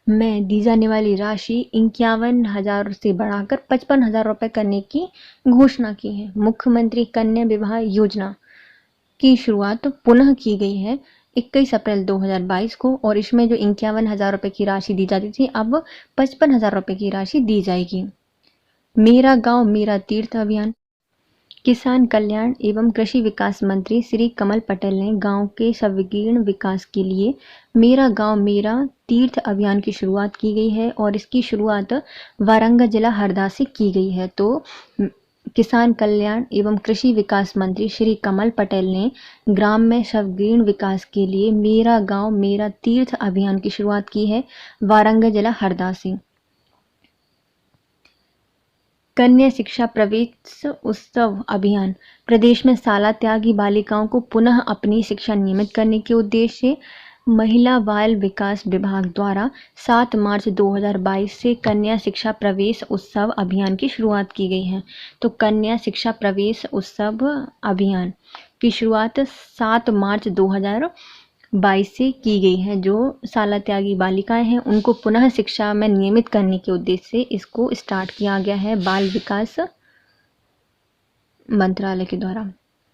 में दी जाने वाली राशि 51,000 से बढ़ाकर 55,000 रुपये करने की घोषणा की है। मुख्यमंत्री कन्या विवाह योजना की शुरुआत पुनः की गई है 21 अप्रैल 2022 को, और इसमें जो 51,000 रुपये की राशि दी जाती थी अब 55,000 रुपये की राशि दी जाएगी। मेरा गांव मेरा तीर्थ अभियान। किसान कल्याण एवं कृषि विकास मंत्री श्री कमल पटेल ने गांव के सर्वांगीण विकास के लिए मेरा गांव मेरा तीर्थ अभियान की शुरुआत की गई है, और इसकी शुरुआत वारंगा जिला हरदा से की गई है। तो किसान कल्याण एवं कृषि विकास मंत्री श्री कमल पटेल ने ग्राम में सर्वांगीण विकास के लिए मेरा गांव मेरा तीर्थ अभियान की शुरुआत की है वारंगा जिला हरदा से। कन्या शिक्षा प्रवेश उत्सव अभियान। प्रदेश में शाला त्यागी बालिकाओं को पुनः अपनी शिक्षा नियमित करने के उद्देश्य से महिला बाल विकास विभाग द्वारा 7 मार्च 2022 से कन्या शिक्षा प्रवेश उत्सव अभियान की शुरुआत की गई है। तो कन्या शिक्षा प्रवेश उत्सव अभियान की शुरुआत 7 मार्च 2022 से की गई है। जो शाला त्यागी बालिकाएं हैं उनको पुनः शिक्षा में नियमित करने के उद्देश्य से इसको स्टार्ट किया गया है बाल विकास मंत्रालय के द्वारा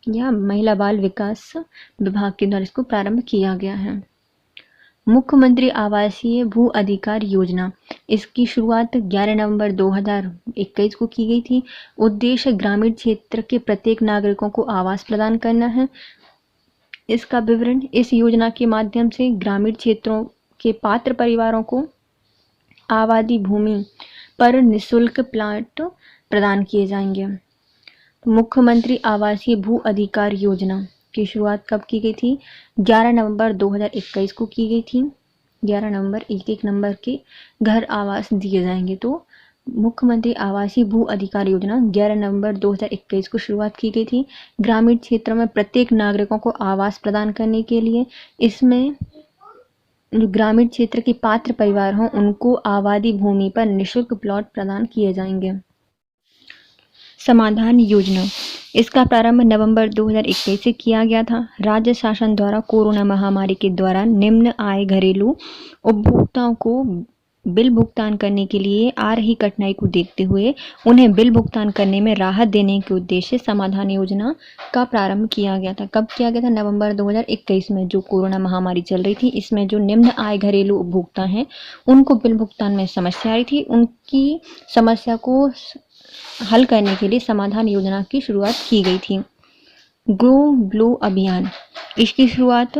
या महिला बाल विकास विभाग के द्वारा इसको प्रारंभ किया गया है। मुख्यमंत्री आवासीय भू अधिकार योजना, इसकी शुरुआत 11 नवंबर 2021 को की गई थी। उद्देश्य ग्रामीण क्षेत्र के प्रत्येक नागरिकों को आवास प्रदान करना है। इसका विवरण, इस योजना के माध्यम से ग्रामीण क्षेत्रों के पात्र परिवारों को आबादी भूमि पर निःशुल्क प्लाट प्रदान किए जाएंगे। मुख्यमंत्री आवासीय भू अधिकार योजना की शुरुआत कब की गई थी? 11 नवंबर 2021 को की गई थी। 11 नवंबर 1-1 नंबर के घर आवास दिए जाएंगे। तो मुख्यमंत्री आवासीय भू अधिकार योजना 11 नवंबर 2021 को शुरुआत की गई थी। ग्रामीण क्षेत्रों में प्रत्येक नागरिकों को आवास प्रदान करने के लिए इसमें ग्रामीण क्षेत्र के पात्र परिवार हों उनको आबादी भूमि पर निःशुल्क प्लॉट प्रदान किए जाएंगे। समाधान योजना, इसका प्रारंभ नवंबर 2021 से किया गया था। राज्य शासन द्वारा कोरोना महामारी के दौरान निम्न आय घरेलू उपभोक्ताओं को बिल भुगतान करने के लिए आ रही कठिनाई को देखते हुए उन्हें बिल भुगतान करने में राहत देने के उद्देश्य से समाधान योजना का प्रारंभ किया गया था। कब किया गया था? नवंबर 2021 में। जो कोरोना महामारी चल रही थी इसमें जो निम्न आय घरेलू उपभोक्ता हैं उनको बिल भुगतान में समस्या आई थी, उनकी समस्या को हल करने के लिए समाधान योजना की शुरुआत की गई थी। गो ग्लो अभियान, इसकी शुरुआत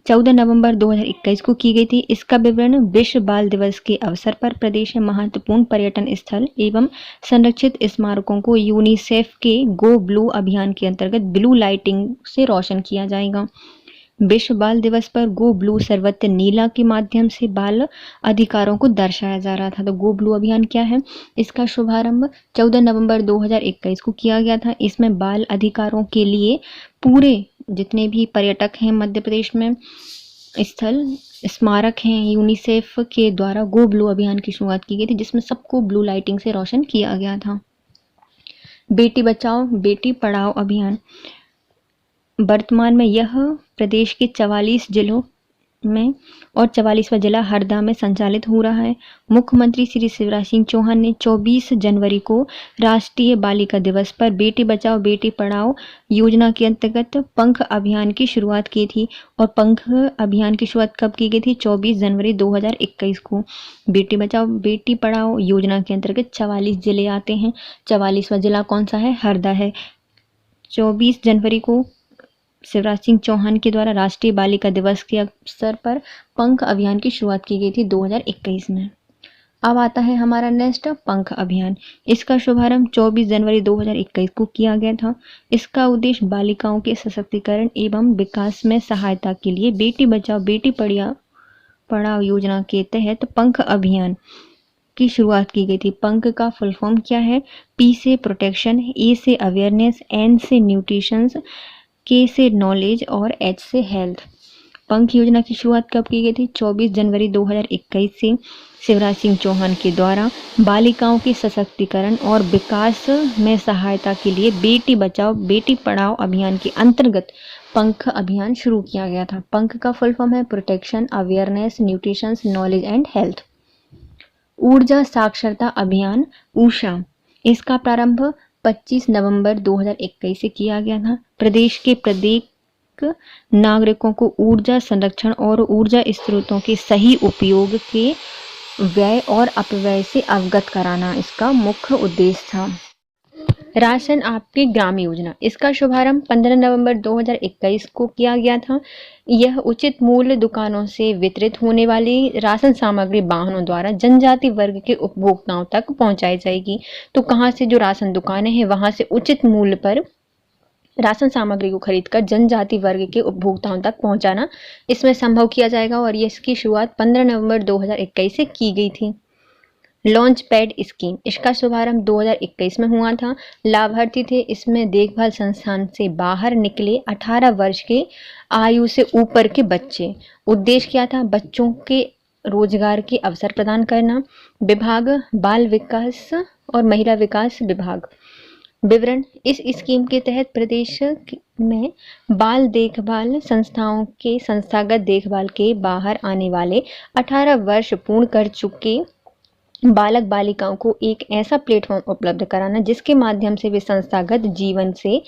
14 नवंबर 2021 को की गई थी। इसका विवरण, विश्व बाल दिवस के अवसर पर प्रदेश में महत्वपूर्ण पर्यटन स्थल एवं संरक्षित स्मारकों को यूनिसेफ के गो ब्लू अभियान के अंतर्गत ब्लू लाइटिंग से रोशन किया जाएगा। विश्व बाल दिवस पर गो ब्लू सर्वत्र नीला के माध्यम से बाल अधिकारों को दर्शाया जा रहा था। तो गो ब्लू अभियान क्या है? इसका शुभारंभ 14 नवंबर 2021 को किया गया था। इसमें बाल अधिकारों के लिए पूरे जितने भी पर्यटक हैं मध्य प्रदेश में, स्थल स्मारक हैं, यूनिसेफ के द्वारा गो ब्लू अभियान की शुरुआत की गई थी जिसमें सबको ब्लू लाइटिंग से रोशन किया गया था। बेटी बचाओ बेटी पढ़ाओ अभियान, वर्तमान में यह प्रदेश के 44 जिलों में और 44वां जिला हरदा में संचालित हो रहा है। मुख्यमंत्री श्री शिवराज सिंह चौहान ने 24 जनवरी को राष्ट्रीय बालिका दिवस पर बेटी बचाओ बेटी पढ़ाओ योजना के अंतर्गत पंख अभियान की शुरुआत की थी। और पंख अभियान की शुरुआत कब की गई थी? 24 जनवरी 2021 को। बेटी बचाओ बेटी पढ़ाओ योजना के अंतर्गत 44 जिले आते हैं। 44वां जिला कौन सा है? हरदा है। 24 जनवरी को शिवराज सिंह चौहान के द्वारा राष्ट्रीय बालिका दिवस के अवसर पर पंख अभियान की शुरुआत की गई थी 2021 में। अब आता है हमारा नेक्स्ट पंख अभियान। इसका शुभारंभ 24 जनवरी 2021 को किया गया था। इसका उद्देश्य बालिकाओं के सशक्तिकरण एवं विकास में सहायता के लिए बेटी बचाओ बेटी पढ़ाओ योजना के तहत पंख अभियान की शुरुआत की गई थी। पंख का फुल फॉर्म क्या है? पी से प्रोटेक्शन, ए से अवेयरनेस, एन से न्यूट्रिशन, के से नॉलेज और एच से हेल्थ। पंख योजना की शुरुआत कब की गई थी? 24 जनवरी 2021 से शिवराज सिंह चौहान के द्वारा बालिकाओं के सशक्तिकरण और विकास में सहायता के लिए बेटी बचाओ बेटी पढ़ाओ अभियान के अंतर्गत पंख अभियान शुरू किया गया था। पंख का फुल फॉर्म है protection, awareness, nutrition, knowledge and health. ऊर्जा साक्षरता अभियान ऊषा, इसका प्रारंभ 25 नवंबर 2021 से किया गया था। प्रदेश के प्रत्येक नागरिकों को ऊर्जा संरक्षण और ऊर्जा स्रोतों के सही उपयोग के व्यय और अपव्यय से अवगत कराना इसका मुख्य उद्देश्य था। राशन आपके ग्राम योजना, इसका शुभारंभ 15 नवंबर 2021 को किया गया था। यह उचित मूल्य दुकानों से वितरित होने वाली राशन सामग्री वाहनों द्वारा जनजाति वर्ग के उपभोक्ताओं तक पहुंचाई जाएगी। तो कहां से जो राशन दुकानें हैं वहां से उचित मूल्य पर राशन सामग्री को खरीदकर जनजाति वर्ग के उपभोक्ताओं तक पहुंचाना इसमें संभव किया जाएगा और ये इसकी शुरुआत 15 नवंबर 2021 से की गई थी। लॉन्च पैड स्कीम, इसका शुभारंभ 2021 में हुआ था। लाभार्थी थे इसमें देखभाल संस्थान से बाहर निकले 18 वर्ष के आयु से ऊपर के बच्चे। उद्देश्य क्या था? बच्चों के रोजगार के अवसर प्रदान करना। विभाग बाल विकास और महिला विकास विभाग। विवरण, इस स्कीम के तहत प्रदेश में बाल देखभाल संस्थाओं के संस्थागत देखभाल के बाहर आने वाले 18 वर्ष पूर्ण कर चुके बालक बालिकाओं को एक ऐसा प्लेटफॉर्म उपलब्ध कराना जिसके माध्यम से वे संस्थागत जीवन से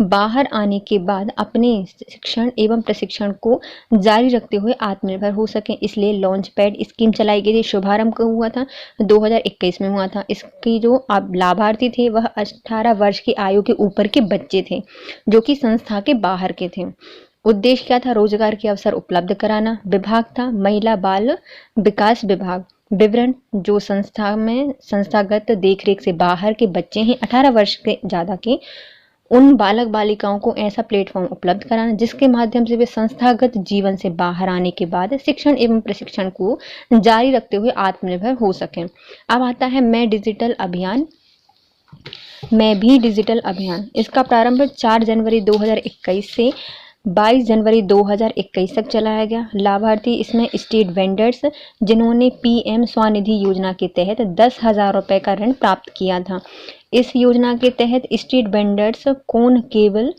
बाहर आने के बाद अपने शिक्षण एवं प्रशिक्षण को जारी रखते हुए आत्मनिर्भर हो सकें। इसलिए लॉन्च पैड स्कीम चलाई गई थी। शुभारंभ कब हुआ था? 2021 में हुआ था। इसकी जो लाभार्थी थे वह 18 वर्ष की आयु के ऊपर के बच्चे थे जो कि संस्था के बाहर के थे। उद्देश्य क्या था? रोजगार के अवसर उपलब्ध कराना। विभाग था महिला बाल विकास विभाग। विवरण, जो संस्था में संस्थागत देखरेख से बाहर के बच्चे हैं 18 वर्ष के ज़्यादा के, उन बालक बालिकाओं को ऐसा प्लेटफॉर्म उपलब्ध कराना जिसके माध्यम से वे संस्थागत जीवन से बाहर आने के बाद शिक्षण एवं प्रशिक्षण को जारी रखते हुए आत्मनिर्भर हो सकें। अब आता है मैं डिजिटल अभियान। मैं भी डिजिटल अभियान, इसका प्रारंभ 4 जनवरी 2021 से 22 जनवरी 2021 तक चलाया गया। लाभार्थी इसमें स्ट्रीट वेंडर्स जिन्होंने पीएम स्वनिधि योजना के तहत 10,000 रुपये का ऋण प्राप्त किया था। इस योजना के तहत स्ट्रीट वेंडर्स को न केवल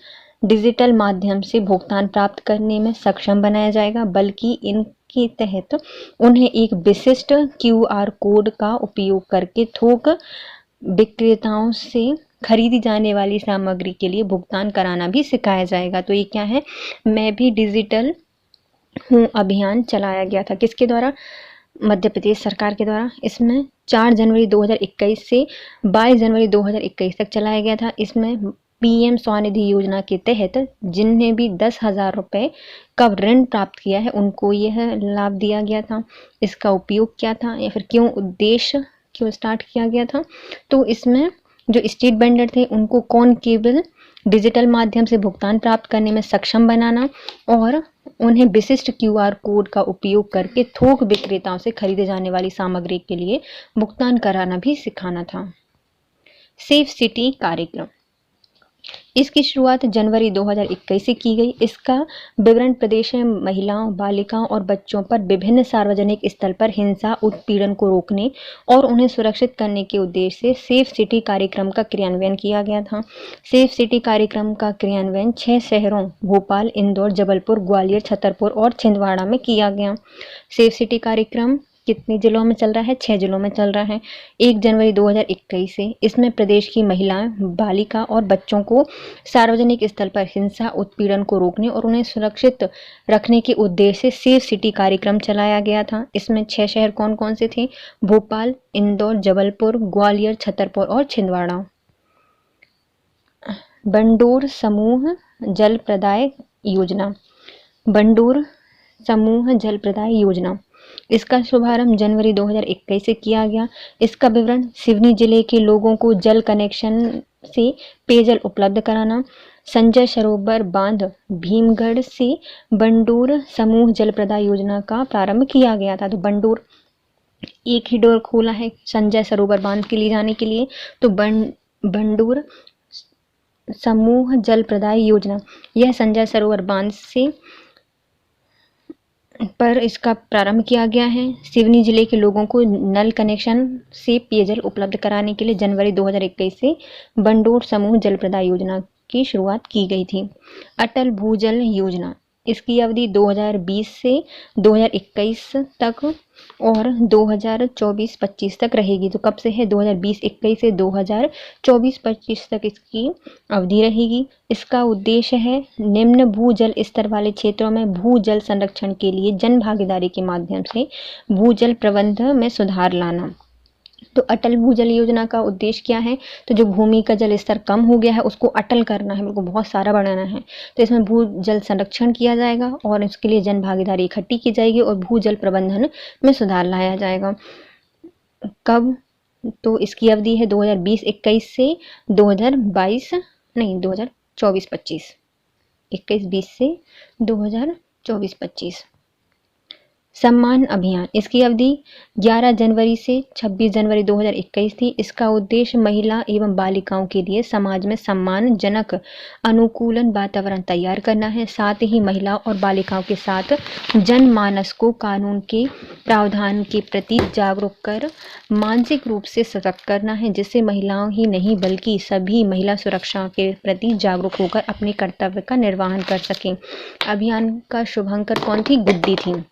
डिजिटल माध्यम से भुगतान प्राप्त करने में सक्षम बनाया जाएगा बल्कि इनके तहत उन्हें एक विशिष्ट QR कोड का उपयोग करके थोक विक्रेताओं से खरीदी जाने वाली सामग्री के लिए भुगतान कराना भी सिखाया जाएगा। तो ये क्या है? मैं भी डिजिटल हूँ अभियान चलाया गया था। किसके द्वारा? मध्य प्रदेश सरकार के द्वारा। इसमें 4 जनवरी 2021 से 22 जनवरी 2021 तक चलाया गया था। इसमें पीएम स्वनिधि योजना के तहत जिन्हें भी 10,000 रुपये का ऋण प्राप्त किया है उनको यह लाभ दिया गया था। इसका उपयोग क्या था या फिर उद्देश्य क्यों स्टार्ट किया गया था? तो इसमें जो स्ट्रीट वेंडर थे उनको कौन केवल डिजिटल माध्यम से भुगतान प्राप्त करने में सक्षम बनाना और उन्हें विशिष्ट QR कोड का उपयोग करके थोक विक्रेताओं से खरीदे जाने वाली सामग्री के लिए भुगतान कराना भी सिखाना था। सेफ सिटी कार्यक्रम, इसकी शुरुआत जनवरी 2021 से की गई। इसका विवरण, प्रदेश में महिलाओं, बालिकाओं और बच्चों पर विभिन्न सार्वजनिक स्थल पर हिंसा उत्पीड़न को रोकने और उन्हें सुरक्षित करने के उद्देश्य से सेफ सिटी कार्यक्रम का क्रियान्वयन किया गया था। सेफ सिटी कार्यक्रम का क्रियान्वयन 6 शहरों भोपाल, इंदौर, जबलपुर, ग्वालियर, छतरपुर और छिंदवाड़ा में किया गया। सेफ सिटी कार्यक्रम कितने जिलों में चल रहा है? 6 जिलों में चल रहा है। 1 जनवरी 2021 से इसमें प्रदेश की महिलाएं, बालिका और बच्चों को सार्वजनिक स्थल पर हिंसा उत्पीड़न को रोकने और उन्हें सुरक्षित रखने के उद्देश्य से सेफ सिटी कार्यक्रम चलाया गया था। इसमें 6 शहर कौन कौन से थे? भोपाल, इंदौर, जबलपुर, ग्वालियर, छतरपुर और छिंदवाड़ा। बंडोर समूह जल प्रदाय योजना। बंडोर समूह जल प्रदाय योजना, इसका शुभारंभ जनवरी 2021 से किया गया। इसका विवरण, सिवनी जिले के लोगों को जल कनेक्शन से पेयजल उपलब्ध कराना। संजय सरोवर बांध भीमगढ़ से बंडोर समूह जल प्रदाय योजना का प्रारंभ किया गया था। तो बंडोर एक ही डोर खोला है संजय सरोवर बांध के लिए जाने के लिए। तो बंडोर समूह जल प्रदाय योजना यह संजय सरोवर बांध से पर इसका प्रारंभ किया गया है। सिवनी जिले के लोगों को नल कनेक्शन से पेयजल उपलब्ध कराने के लिए जनवरी 2021 से बंडोर समूह जल प्रदाय योजना की शुरुआत की गई थी। अटल भूजल योजना, इसकी अवधि 2020 से 2021 तक और 2024-25 तक रहेगी। तो कब से है? 2020-21 से 2024-25 तक इसकी अवधि रहेगी। इसका उद्देश्य है निम्न भूजल स्तर वाले क्षेत्रों में भूजल संरक्षण के लिए जन भागीदारी के माध्यम से भूजल प्रबंधन में सुधार लाना। तो अटल भूजल योजना का उद्देश्य क्या है? तो जो भूमि का जल स्तर कम हो गया है उसको अटल करना है, बिल्कुल बहुत सारा बढ़ाना है। तो इसमें भूजल संरक्षण किया जाएगा और इसके लिए जन भागीदारी इकट्ठी की जाएगी और भूजल प्रबंधन में सुधार लाया जाएगा। कब? तो इसकी अवधि है 2020-21 से 2024-25, 21-20 से 2024-25। सम्मान अभियान, इसकी अवधि 11 जनवरी से 26 जनवरी 2021 थी। इसका उद्देश्य महिला एवं बालिकाओं के लिए समाज में सम्मानजनक अनुकूलन वातावरण तैयार करना है। साथ ही महिलाओं और बालिकाओं के साथ जनमानस को कानून के प्रावधान के प्रति जागरूक कर मानसिक रूप से सशक्त करना है, जिससे महिलाओं ही नहीं बल्कि सभी महिला सुरक्षा के प्रति जागरूक होकर अपने कर्तव्य का निर्वहन कर सकें। अभियान का शुभांकर कौन थी? गुड्डी थी।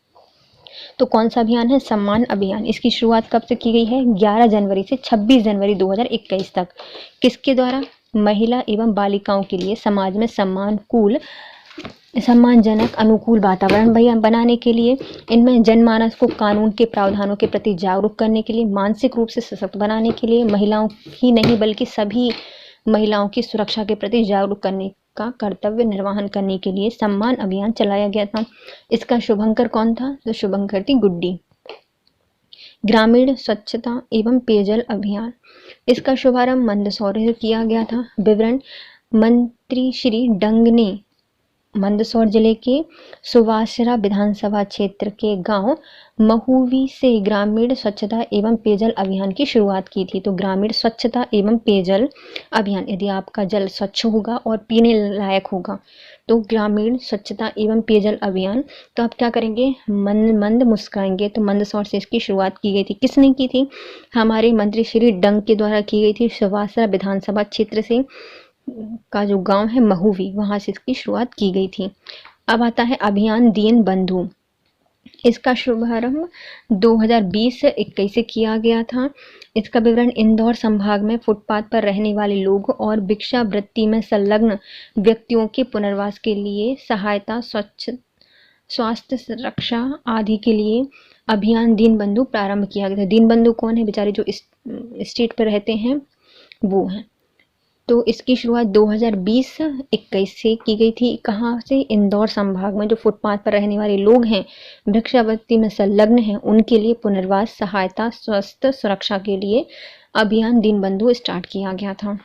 तो कौन सा अभियान है? सम्मान अभियान। इसकी शुरुआत कब से की गई है? 11 जनवरी से 26 जनवरी 2021 तक। किसके द्वारा? महिला एवं बालिकाओं के लिए समाज में सम्मानजनक अनुकूल वातावरण बनाने के लिए, इनमें जनमानस को कानून के प्रावधानों के प्रति जागरूक करने के लिए, मानसिक रूप से सशक्त बनाने के लिए, महिलाओं ही नहीं बल्कि सभी महिलाओं की सुरक्षा के प्रति जागरूक करने का कर्तव्य निर्वहन करने के लिए सम्मान अभियान चलाया गया था। इसका शुभंकर कौन था? तो शुभंकर थी गुड्डी। ग्रामीण स्वच्छता एवं पेयजल अभियान, इसका शुभारंभ मंदसौर से किया गया था। विवरण: मंत्री श्री डंग ने मंदसौर जिले के सुवासरा विधानसभा क्षेत्र के गांव महुवी से ग्रामीण स्वच्छता एवं पेयजल अभियान की शुरुआत की थी। तो ग्रामीण स्वच्छता एवं पेयजल अभियान, यदि आपका जल स्वच्छ होगा और पीने लायक होगा तो ग्रामीण स्वच्छता एवं पेयजल अभियान, तो आप क्या करेंगे? मंद मुस्काएंगे। तो मंदसौर से इसकी शुरुआत की गई थी। किसने की थी? हमारे मंत्री श्री डंग के द्वारा की गई थी। सुवासरा विधानसभा क्षेत्र से का जो गांव है महुवी, वहां से इसकी शुरुआत की गई थी। अब आता है अभियान दीन बंधु। इसका शुभारंभ 2020-21 से किया गया था। इसका विवरण: इंदौर संभाग में फुटपाथ पर रहने वाले लोग और भिक्षावृत्ति में संलग्न व्यक्तियों के पुनर्वास के लिए सहायता, स्वास्थ्य सुरक्षा आदि के लिए अभियान दीन बंधु प्रारंभ किया गया था। दीन बंधु कौन है? बेचारे जो स्टेट पर रहते हैं वो हैं। तो इसकी शुरुआत 2020-21 से की गई थी। कहाँ से? इंदौर संभाग में जो फुटपाथ पर रहने वाले लोग हैं, भिक्षावृत्ति में संलग्न हैं, उनके लिए पुनर्वास, सहायता, स्वास्थ्य सुरक्षा के लिए अभियान दीन बंधु स्टार्ट किया गया था।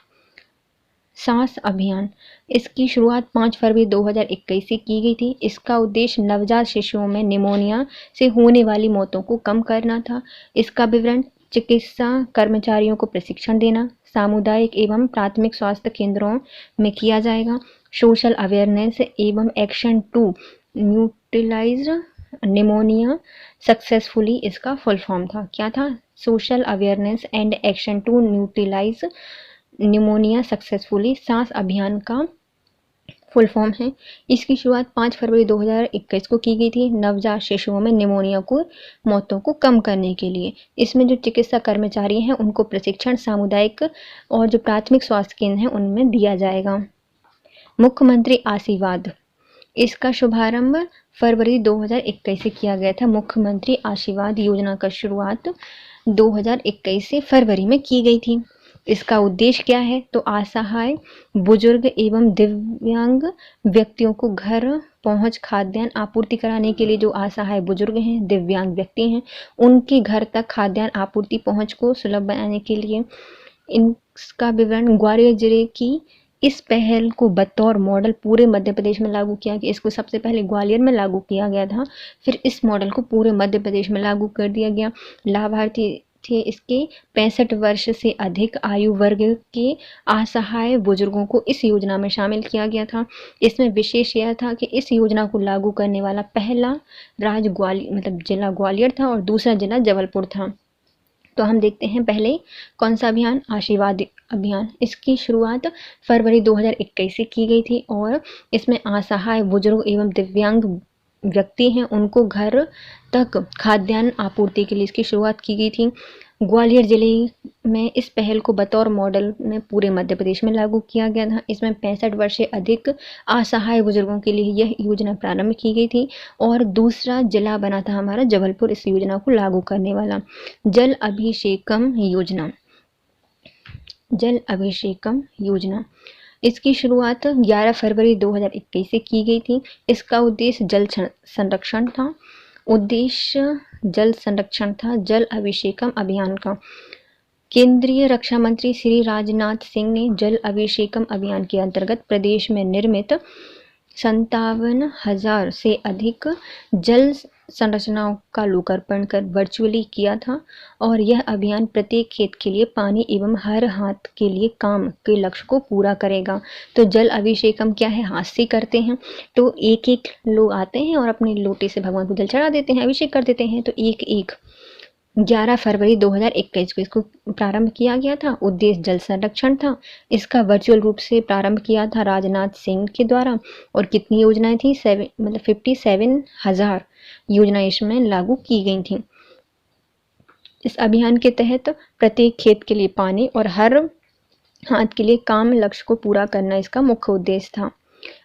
सांस अभियान, इसकी शुरुआत 5 फरवरी 2021 से की गई थी। इसका उद्देश्य नवजात शिशुओं में निमोनिया से होने वाली मौतों को कम करना था। इसका विवरण: चिकित्सा कर्मचारियों को प्रशिक्षण देना सामुदायिक एवं प्राथमिक स्वास्थ्य केंद्रों में किया जाएगा। सोशल अवेयरनेस एवं action to neutralise pneumonia successfully, इसका फुल फॉर्म था। क्या था? Social awareness and action to neutralise pneumonia successfully, सांस अभियान का फुल फॉर्म है। इसकी शुरुआत 5 फरवरी 2021 को की गई थी नवजात शिशुओं में निमोनिया को मौतों को कम करने के लिए। इसमें जो चिकित्सा कर्मचारी हैं उनको प्रशिक्षण सामुदायिक और जो प्राथमिक स्वास्थ्य केंद्र हैं उनमें दिया जाएगा। मुख्यमंत्री आशीर्वाद, इसका शुभारंभ फरवरी 2021 से किया गया था। मुख्यमंत्री आशीर्वाद योजना का शुरुआत 2021 से फरवरी में की गई थी। इसका उद्देश्य क्या है? तो असहाय बुजुर्ग एवं दिव्यांग व्यक्तियों को घर पहुंच खाद्यान्न आपूर्ति कराने के लिए, जो असहाय बुजुर्ग हैं, दिव्यांग व्यक्ति हैं, उनके घर तक खाद्यान्न आपूर्ति पहुंच को सुलभ बनाने के लिए। इसका विवरण: ग्वालियर जिले की इस पहल को बतौर मॉडल पूरे मध्य प्रदेश में लागू किया गया। इसको सबसे पहले ग्वालियर में लागू किया गया था, फिर इस मॉडल को पूरे मध्य प्रदेश में लागू कर दिया गया। लाभार्थी थे इसके 65 वर्ष से अधिक आयु वर्ग के असहाय बुजुर्गों को इस योजना में शामिल किया गया था। इसमें विशेष यह था कि इस योजना को लागू करने वाला पहला जिला ग्वालियर था और दूसरा जिला जबलपुर था। तो हम देखते हैं पहले कौन सा अभियान, आशीर्वाद अभियान। इसकी शुरुआत फरवरी 2021 से की गई थी और इसमें असहाय, बुजुर्ग एवं दिव्यांग व्यक्ति हैं उनको घर तक खाद्यान्न आपूर्ति के लिए इसकी शुरुआत की गई थी। ग्वालियर जिले में इस पहल को बतौर मॉडल में पूरे मध्य प्रदेश में लागू किया गया था। इसमें 65 वर्ष से अधिक असहाय बुजुर्गों के लिए यह योजना प्रारंभ की गई थी और दूसरा जिला बना था हमारा जबलपुर इस योजना को लागू करने वाला। जल अभिषेकम योजना, जल अभिषेकम योजना इसकी शुरुआत 11 फरवरी 2021 से की गई थी। इसका उद्देश्य जल संरक्षण था। जल अभिषेकम अभियान का केंद्रीय रक्षा मंत्री श्री राजनाथ सिंह ने जल अभिषेकम अभियान के अंतर्गत प्रदेश में निर्मित 57,000 से अधिक जल संरचनाओं का लोकार्पण कर वर्चुअली किया था और यह अभियान प्रत्येक खेत के लिए पानी एवं हर हाथ के लिए काम के लक्ष्य को पूरा करेगा। तो जल अभिषेकम क्या है, हाथ से करते हैं। तो एक एक लोग आते हैं और अपने लोटे से भगवान को जल चढ़ा देते हैं, अभिषेक कर देते हैं। तो 11 फरवरी 2021 को इसको प्रारंभ किया गया था। उद्देश्य जल संरक्षण था। इसका वर्चुअल रूप से प्रारंभ किया था राजनाथ सिंह के द्वारा। और कितनी योजनाएं थी, 57,000 योजनाएं इसमें लागू की गई थी। इस अभियान के तहत प्रत्येक खेत के लिए पानी और हर हाथ के लिए काम लक्ष्य को पूरा करना इसका मुख्य उद्देश्य था।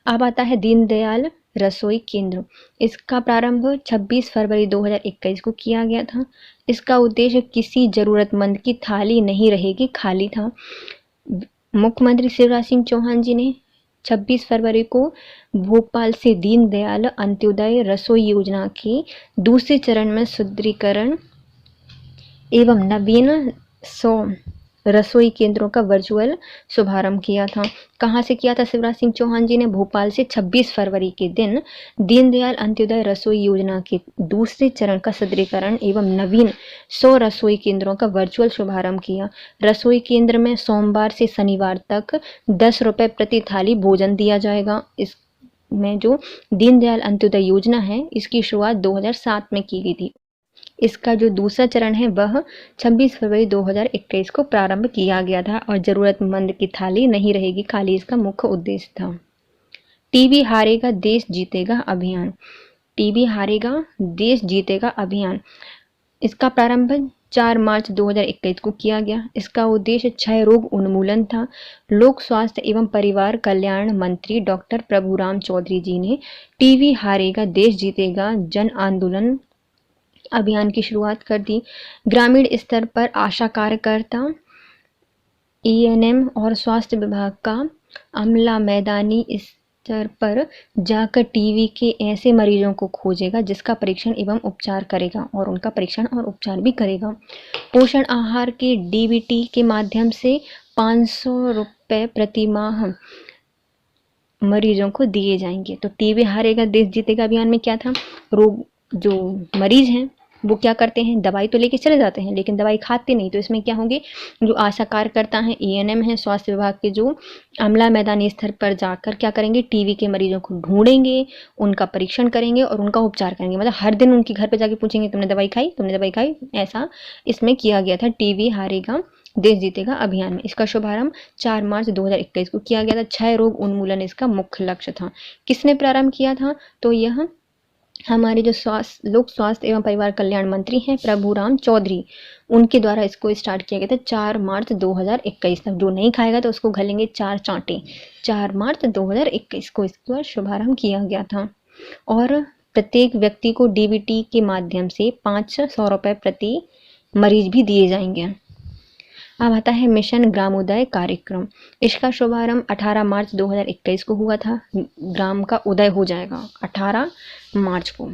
अब आता है दीनदयाल रसोई केंद्र। इसका प्रारंभ 26 फरवरी 2021 को किया गया था। इसका उद्देश्य किसी जरूरतमंद की थाली नहीं रहेगी खाली था। मुख्यमंत्री शिवराज सिंह चौहान जी ने 26 फरवरी को भोपाल से दीनदयाल अंत्योदय रसोई योजना के दूसरे चरण में सुदृढ़ीकरण एवं नवीन 100 रसोई केंद्रों का वर्चुअल शुभारंभ किया था। कहाँ से किया था शिवराज सिंह चौहान जी ने? भोपाल से 26 फरवरी के दिन दीनदयाल अंत्योदय रसोई योजना के दूसरे चरण का सुदृढ़ीकरण एवं नवीन 100 रसोई केंद्रों का वर्चुअल शुभारंभ किया। रसोई केंद्र में सोमवार से शनिवार तक 10 रुपये प्रति थाली भोजन दिया जाएगा। इसमें जो दीनदयाल अंत्योदय योजना है इसकी शुरुआत 2007 में की गई थी। इसका जो दूसरा चरण है वह 26 फरवरी 2021 को प्रारंभ किया गया था और जरूरतमंद की थाली नहीं रहेगी खाली इसका मुख्य उद्देश्य था। टीबी हारेगा देश जीतेगा अभियान। टीबी हारेगा देश जीतेगा अभियान इसका प्रारंभ 4 मार्च 2021 को किया गया। इसका उद्देश्य क्षय रोग उन्मूलन था। लोक स्वास्थ्य एवं परिवार कल्याण मंत्री डॉक्टर प्रभुराम चौधरी जी ने टीबी हारेगा देश जीतेगा जन आंदोलन अभियान की शुरुआत कर दी। ग्रामीण स्तर पर आशा कार्यकर्ता, एएनएम और स्वास्थ्य विभाग का अमला मैदानी स्तर पर जाकर टीबी के ऐसे मरीजों को खोजेगा जिसका परीक्षण एवं उपचार करेगा और उनका परीक्षण और उपचार भी करेगा। पोषण आहार के डीबीटी के माध्यम से 500 रुपये प्रति माह मरीजों को दिए जाएंगे। तो टीबी हारेगा देश जीतेगा अभियान में क्या था, रोग जो मरीज हैं वो क्या करते हैं, दवाई तो लेके चले जाते हैं लेकिन दवाई खाते नहीं। तो इसमें क्या होंगे, जो आशा कार्यकर्ता हैं, एएनएम हैं, स्वास्थ्य विभाग के जो अमला मैदानी स्तर पर जाकर क्या करेंगे, टीबी के मरीजों को ढूंढेंगे, उनका परीक्षण करेंगे और उनका उपचार करेंगे। मतलब हर दिन उनके घर पर जाके पूछेंगे तुमने दवाई खाई, तुमने दवाई खाई। ऐसा इसमें किया गया था टीबी हारेगा देश जीतेगा अभियान में। इसका शुभारंभ 4 मार्च 2021 को किया गया था। क्षय रोग उन्मूलन इसका मुख्य लक्ष्य था। किसने प्रारंभ किया था? तो यह हमारे जो लोक स्वास्थ्य एवं परिवार कल्याण मंत्री हैं प्रभुराम चौधरी, उनके द्वारा इसको स्टार्ट किया गया था 4 मार्च 2021 तक। जो नहीं खाएगा तो उसको घलेंगे 4 चांटे। 4 मार्च 2021 को इसका शुभारंभ किया गया था और प्रत्येक व्यक्ति को डीबीटी के माध्यम से 500 रुपये प्रति मरीज भी दिए जाएंगे। अब आता है मिशन ग्रामोदय कार्यक्रम। इसका शुभारंभ 18 मार्च 2021 को हुआ था। ग्राम का उदय हो जाएगा 18 मार्च को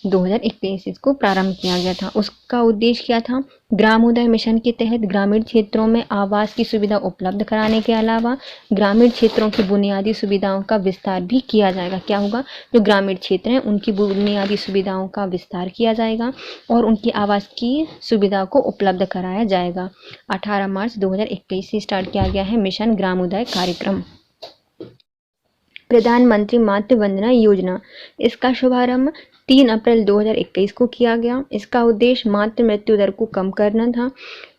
2021 इसको प्रारंभ किया गया था। उसका उद्देश्य क्या था? ग्रामोदय मिशन के तहत ग्रामीण क्षेत्रों में आवास की सुविधा उपलब्ध कराने के अलावा ग्रामीण क्षेत्रों की बुनियादी सुविधाओं का विस्तार भी किया जाएगा। क्या होगा? जो ग्रामीण क्षेत्र हैं उनकी बुनियादी सुविधाओं का विस्तार किया जाएगा और उनकी आवास की सुविधा को उपलब्ध कराया जाएगा। 18 मार्च 2021 से स्टार्ट किया गया है मिशन ग्रामोदय कार्यक्रम। प्रधानमंत्री मातृ वंदना योजना, इसका शुभारंभ 3 अप्रैल 2021 को किया गया। इसका उद्देश्य मातृ मृत्यु दर को कम करना था।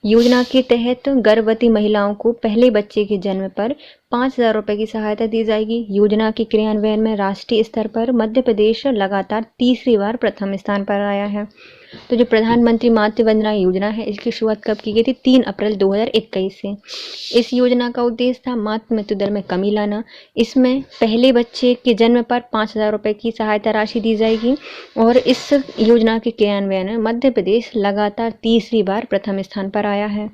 योजना के तहत गर्भवती महिलाओं को पहले बच्चे के जन्म पर 5,000 रुपये की सहायता दी जाएगी। योजना के क्रियान्वयन में राष्ट्रीय स्तर पर मध्य प्रदेश लगातार तीसरी बार प्रथम स्थान पर आया है। तो जो प्रधानमंत्री मातृ वंदना योजना है, इसकी शुरुआत कब की गई थी? 3 अप्रैल 2021 से। इस योजना का उद्देश्य था मातृ मृत्यु दर में कमी लाना। इसमें पहले बच्चे के जन्म पर 5,000 रुपये की सहायता राशि दी जाएगी और इस योजना के क्रियान्वयन में मध्य प्रदेश लगातार तीसरी बार प्रथम स्थान पर आया है।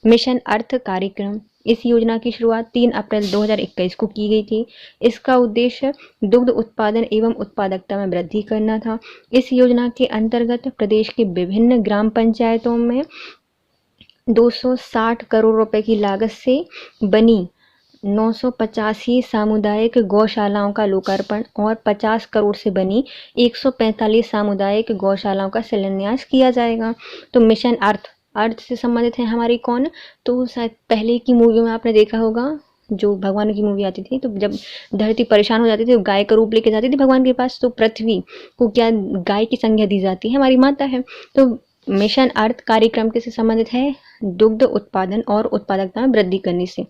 मिशन अर्थ कार्यक्रम, इस योजना की शुरुआत 3 अप्रैल 2021 को की गई थी। इसका उद्देश्य दुग्ध उत्पादन एवं उत्पादकता में वृद्धि करना था। इस योजना के अंतर्गत प्रदेश के विभिन्न ग्राम पंचायतों में 260 करोड़ रुपए की लागत से बनी 985 सामुदायिक गौशालाओं का लोकार्पण और 50 करोड़ से बनी 145 सामुदायिक गौशालाओं का शिलान्यास किया जाएगा। तो मिशन अर्थ से संबंधित है हमारी कौन? तो शायद पहले की मूवियों में आपने देखा होगा, जो भगवान की मूवी आती थी, तो जब धरती परेशान हो जाती थी, गाय का रूप लेके जाती थी भगवान के पास, तो पृथ्वी को क्या गाय की संज्ञा दी जाती है, हमारी माता है। तो मिशन अर्थ कार्यक्रम किससे संबंधित है? दुग्ध उत्पादन और उत्पादकता में वृद्धि करने से।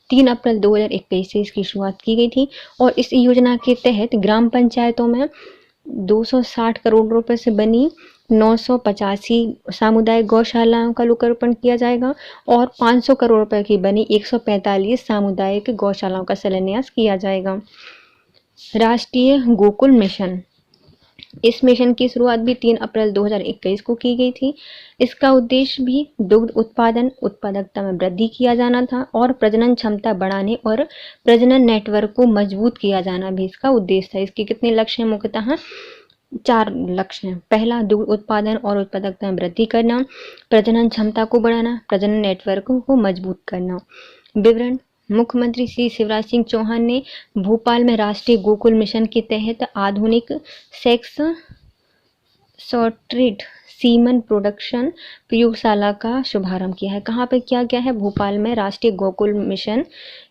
3 अप्रैल 2021 से इसकी शुरुआत की गई थी और इस योजना के तहत ग्राम पंचायतों में 260 करोड़ रुपए से बनी 985 सामुदायिक गौशालाओं का लोकार्पण किया जाएगा और 500 करोड़ रुपए की बनी 145 सामुदायिक गौशालाओं का शिलान्यास किया जाएगा। राष्ट्रीय गोकुल मिशन, इस मिशन की शुरुआत भी 3 अप्रैल 2021 को की गई थी। इसका उद्देश्य भी दुग्ध उत्पादन उत्पादकता में वृद्धि किया जाना था और प्रजनन क्षमता बढ़ाने और प्रजनन नेटवर्क को मजबूत किया जाना भी इसका उद्देश्य था। इसके कितने लक्ष्य हैं? मुख्यतः 4 लक्ष्य हैं। पहला, दुग्ध उत्पादन और उत्पादकता में वृद्धि करना, प्रजनन क्षमता को बढ़ाना, प्रजनन नेटवर्क को मजबूत करना। विवरण, मुख्यमंत्री श्री शिवराज सिंह चौहान ने भोपाल में राष्ट्रीय गोकुल मिशन के तहत आधुनिक सेक्स सॉर्टेड सीमन प्रोडक्शन प्रयोगशाला का शुभारंभ किया है। कहाँ पे किया गया है? भोपाल में राष्ट्रीय गोकुल मिशन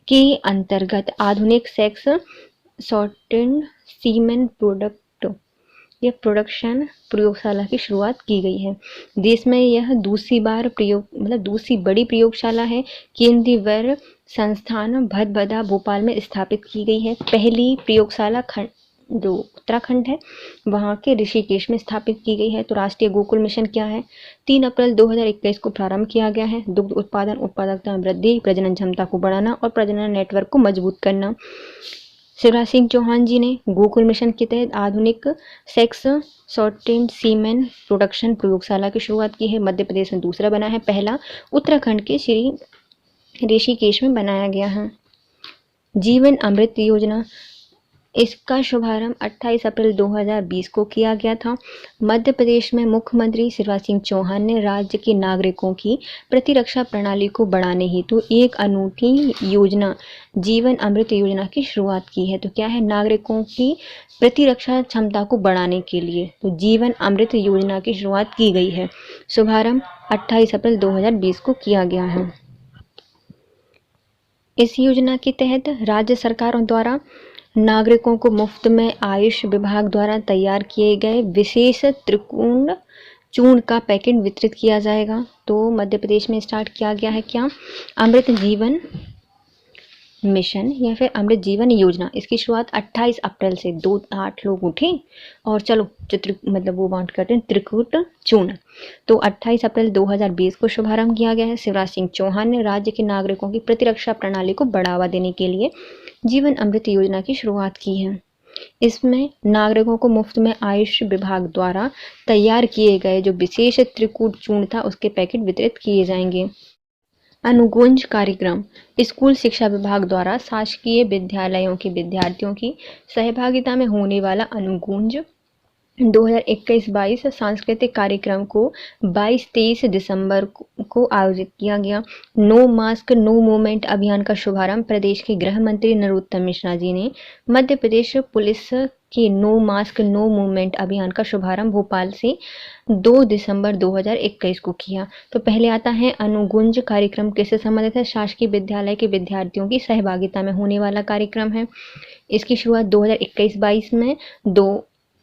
के अंतर्गत आधुनिक सेक्स सॉर्टेड सीमन यह प्रोडक्शन प्रयोगशाला की शुरुआत की गई है। देश में यह दूसरी बड़ी प्रयोगशाला है। केंद्रीय वर संस्थान भदभदा भोपाल में स्थापित की गई है। पहली प्रयोगशाला जो उत्तराखंड है वहाँ के ऋषिकेश में स्थापित की गई है। तो राष्ट्रीय गोकुल मिशन क्या है? 3 अप्रैल 2021 को प्रारंभ किया गया है। दुग्ध उत्पादन उत्पादकता में वृद्धि, प्रजनन क्षमता को बढ़ाना और प्रजनन नेटवर्क को मजबूत करना। शिवराज सिंह चौहान जी ने गोकुल मिशन के तहत आधुनिक सेक्स सॉर्टेड सीमेन प्रोडक्शन प्रयोगशाला की शुरुआत की है। मध्य प्रदेश में दूसरा बना है, पहला उत्तराखंड के श्री ऋषिकेश में बनाया गया है। जीवन अमृत योजना, इसका शुभारंभ 28 अप्रैल 2020 को किया गया था। मध्य प्रदेश में मुख्यमंत्री शिवराज सिंह चौहान ने राज्य के नागरिकों की प्रतिरक्षा प्रणाली को बढ़ाने हेतु एक अनूठी योजना जीवन अमृत योजना की शुरुआत की है। तो क्या है? नागरिकों की प्रतिरक्षा क्षमता को बढ़ाने के लिए तो जीवन अमृत योजना की शुरुआत की गई है। शुभारंभ 28 अप्रैल 2020 को किया गया है। इस योजना के तहत राज्य सरकारों द्वारा नागरिकों को मुफ्त में आयुष विभाग द्वारा तैयार किए गए विशेष त्रिकोण चूर्ण का पैकेट वितरित किया जाएगा। तो मध्य प्रदेश में स्टार्ट किया गया है क्या? अमृत जीवन मिशन या फिर अमृत जीवन योजना। इसकी शुरुआत 28 अप्रैल से 8 लोग उठे और चलो वो बांट करते हैं त्रिकूट चूर्ण। तो 28 अप्रैल 2020 को शुभारंभ किया गया है। शिवराज सिंह चौहान ने राज्य के नागरिकों की प्रतिरक्षा प्रणाली को बढ़ावा देने के लिए जीवन अमृत योजना की शुरुआत की है। इसमें नागरिकों को मुफ्त में आयुष विभाग द्वारा तैयार किए गए जो विशेष त्रिकूट चूर्ण था उसके पैकेट वितरित किए जाएंगे। अनुगुंज कार्यक्रम, स्कूल शिक्षा विभाग द्वारा शासकीय विद्यालयों के विद्यार्थियों की सहभागिता में होने वाला अनुगुंज 2021-22 सांस्कृतिक कार्यक्रम को 22-23 दिसंबर को आयोजित किया गया। नो मास्क नो मूवमेंट अभियान का शुभारंभ प्रदेश के गृह मंत्री नरोत्तम मिश्रा जी ने मध्य प्रदेश पुलिस के नो मास्क नो मूवमेंट अभियान का शुभारंभ भोपाल से 2 दिसंबर 2021 को किया। तो पहले आता है अनुगुंज कार्यक्रम किससे संबंधित है? शासकीय विद्यालय के विद्यार्थियों की सहभागिता में होने वाला कार्यक्रम है। इसकी शुरुआत 2021-22 में 2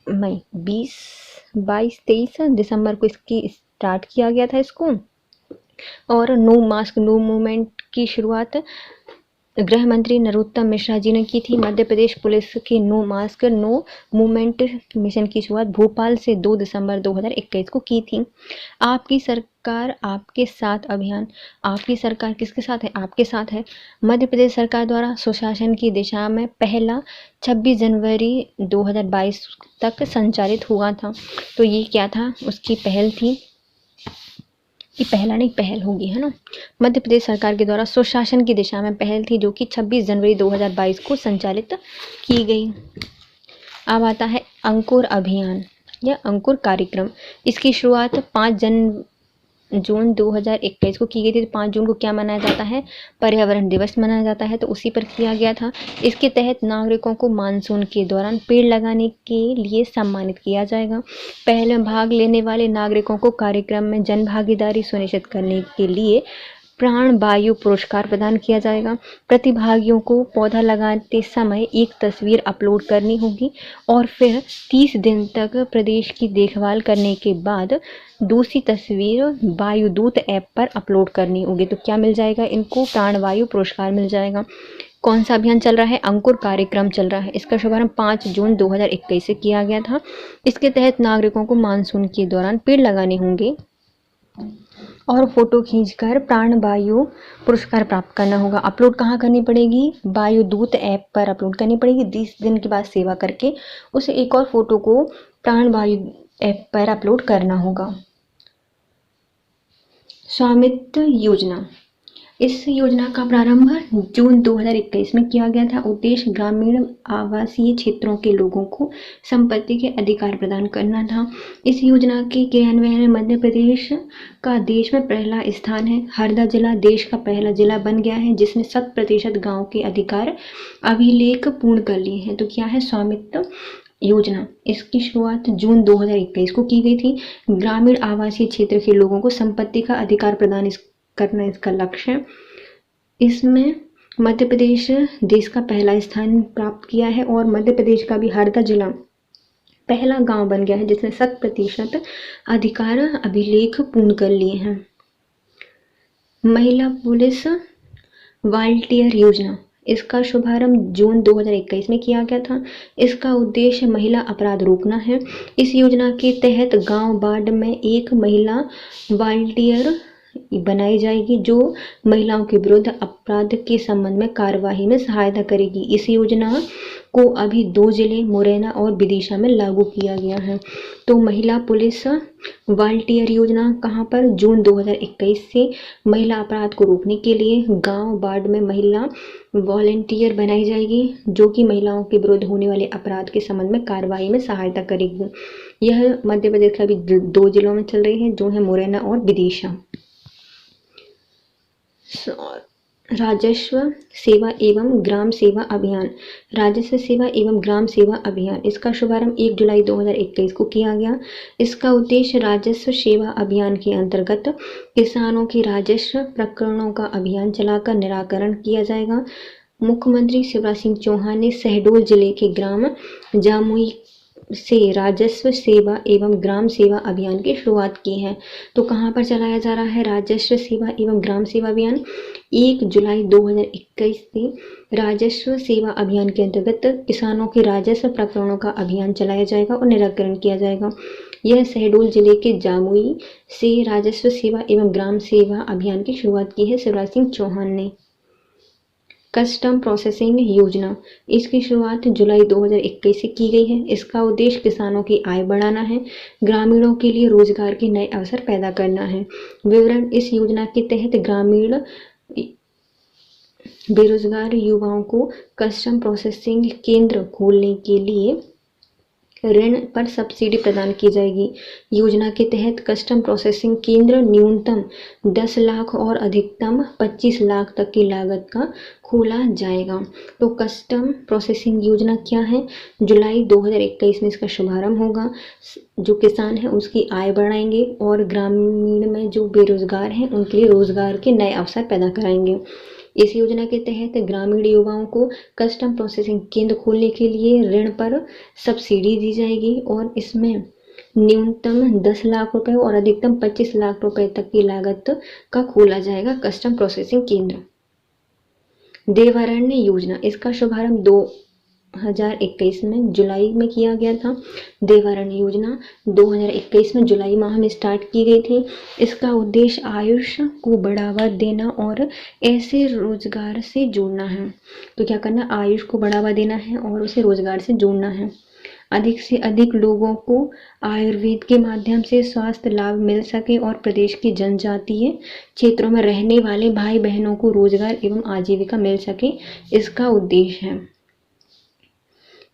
मई 22-23 दिसंबर को इसकी स्टार्ट किया गया था इसको। और नो मास्क नो मूवमेंट की शुरुआत गृह मंत्री नरोत्तम मिश्रा जी ने की थी। मध्य प्रदेश पुलिस की no mask no movement mission की शुरुआत भोपाल से 2 दिसंबर 2021 को की थी। आपकी सरकार आपके साथ अभियान, आपकी सरकार किसके साथ है? आपके साथ है। मध्य प्रदेश सरकार द्वारा सुशासन की दिशा में पहला 26 जनवरी 2022 तक संचालित हुआ था। तो ये क्या था? उसकी पहल थी। ये पहला नहीं, पहल होगी, है ना। मध्य प्रदेश सरकार के द्वारा सुशासन की दिशा में पहल थी जो कि 26 जनवरी 2022 को संचालित की गई। अब आता है अंकुर अभियान या अंकुर कार्यक्रम। इसकी शुरुआत 5 जून 2021 को की गई थी। 5 जून को क्या मनाया जाता है? पर्यावरण दिवस मनाया जाता है, तो उसी पर किया गया था। इसके तहत नागरिकों को मानसून के दौरान पेड़ लगाने के लिए सम्मानित किया जाएगा। पहले भाग लेने वाले नागरिकों को कार्यक्रम में जन भागीदारी सुनिश्चित करने के लिए प्राण वायु पुरस्कार प्रदान किया जाएगा। प्रतिभागियों को पौधा लगाते समय एक तस्वीर अपलोड करनी होगी और फिर 30 दिन तक प्रदेश की देखभाल करने के बाद दूसरी तस्वीर वायुदूत ऐप पर अपलोड करनी होगी। तो क्या मिल जाएगा इनको? प्राणवायु पुरस्कार मिल जाएगा। कौन सा अभियान चल रहा है? अंकुर कार्यक्रम चल रहा है। इसका शुभारंभ 5 जून 2021 से किया गया था। इसके तहत नागरिकों को मानसून के दौरान पेड़ लगाने होंगे और फोटो खींचकर प्राणवायु पुरस्कार प्राप्त करना होगा। अपलोड कहाँ करनी पड़ेगी? वायुदूत ऐप पर अपलोड करनी पड़ेगी। 30 दिन के बाद सेवा करके उसे एक और फोटो को प्राणवायु ऐप पर अपलोड करना होगा। स्वामित्व योजना, इस योजना का प्रारंभ जून 2021 में किया गया था। उद्देश्य ग्रामीण आवासीय क्षेत्रों के लोगों को संपत्ति के अधिकार प्रदान करना था। इस योजना के क्रियान्वयन में मध्य प्रदेश का देश में पहला स्थान है। हरदा जिला देश का पहला जिला बन गया है जिसने 100% गाँव के अधिकार अभिलेख पूर्ण कर लिए हैं। तो क्या है? स्वामित्व योजना। इसकी शुरुआत जून 2021 को की गई थी। ग्रामीण आवासीय क्षेत्र के लोगों को संपत्ति का अधिकार प्रदान करना इसका लक्ष्य है। इसमें मध्य प्रदेश देश का पहला स्थान प्राप्त किया है और मध्य प्रदेश का भी हरदा जिला पहला गांव बन गया है जिसने 100% अधिकार अभिलेख पूर्ण कर लिए हैं। महिला पुलिस वॉलंटियर योजना, इसका शुभारंभ जून 2021 में किया गया था। इसका उद्देश्य महिला अपराध रोकना है। इस योजना के तहत गांव वार्ड में एक महिला वॉलंटियर बनाई जाएगी जो महिलाओं के विरुद्ध अपराध के संबंध में कार्यवाही में सहायता करेगी। इस योजना को अभी 2 जिले मुरैना और विदिशा में लागू किया गया है। तो महिला पुलिस वॉलंटियर योजना कहाँ पर? जून 2021 से महिला अपराध को रोकने के लिए गांव वार्ड में महिला वॉलंटियर बनाई जाएगी जो कि महिलाओं के विरुद्ध होने वाले अपराध के संबंध में कार्यवाही में सहायता करेगी। यह मध्य प्रदेश का भी 2 जिलों में चल रही है जो है मुरैना और विदिशा। राजस्व सेवा एवं ग्राम सेवा अभियान, राजस्व सेवा एवं ग्राम सेवा अभियान, इसका शुभारंभ 1 जुलाई 2021 को किया गया। इसका उद्देश्य राजस्व सेवा अभियान के अंतर्गत किसानों के राजस्व प्रकरणों का अभियान चलाकर निराकरण किया जाएगा। मुख्यमंत्री शिवराज सिंह चौहान ने शहडोल जिले के ग्राम जामुई से राजस्व सेवा एवं ग्राम सेवा अभियान की शुरुआत की है। तो कहाँ पर चलाया जा रहा है राजस्व सेवा एवं ग्राम सेवा अभियान? 1 जुलाई 2021 से राजस्व सेवा अभियान के अंतर्गत किसानों के राजस्व प्रकरणों का अभियान चलाया जाएगा और निराकरण किया जाएगा। यह शहडोल जिले के जामुई से राजस्व सेवा एवं ग्राम सेवा अभियान की शुरुआत की है शिवराज सिंह चौहान ने। कस्टम प्रोसेसिंग योजना, इसकी शुरुआत जुलाई 2021 से की गई है। इसका उद्देश्य किसानों की आय बढ़ाना है, ग्रामीणों के लिए रोजगार के नए अवसर पैदा करना है। विवरण, इस योजना के तहत ग्रामीण बेरोजगार युवाओं को कस्टम प्रोसेसिंग केंद्र खोलने के लिए ऋण पर सब्सिडी प्रदान की जाएगी। योजना के तहत कस्टम प्रोसेसिंग केंद्र न्यूनतम 10 लाख और अधिकतम 25 लाख तक की लागत का खोला जाएगा। तो कस्टम प्रोसेसिंग योजना क्या है? जुलाई 2021 में इसका शुभारंभ होगा। जो किसान हैं उसकी आय बढ़ाएंगे और ग्रामीण में जो बेरोजगार हैं उनके लिए रोजगार के नए अवसर पैदा कराएंगे। इस योजना के तहत ग्रामीण युवाओं को कस्टम प्रोसेसिंग केंद्र खोलने के लिए ऋण पर सब्सिडी दी जाएगी और इसमें न्यूनतम 10 लाख रुपए और अधिकतम 25 लाख रुपए तक की लागत का खोला जाएगा कस्टम प्रोसेसिंग केंद्र। देवारण्य योजना, इसका शुभारंभ 2021 में जुलाई में किया गया था। देवारण्य योजना 2021 में जुलाई माह में स्टार्ट की गई थी। इसका उद्देश्य आयुष को बढ़ावा देना और ऐसे रोजगार से जोड़ना है। तो क्या करना, आयुष को बढ़ावा देना है और उसे रोजगार से जोड़ना है। अधिक से अधिक लोगों को आयुर्वेद के माध्यम से स्वास्थ्य लाभ मिल सके और प्रदेश की जनजातीय क्षेत्रों में रहने वाले भाई बहनों को रोजगार एवं आजीविका मिल सके, इसका उद्देश्य है।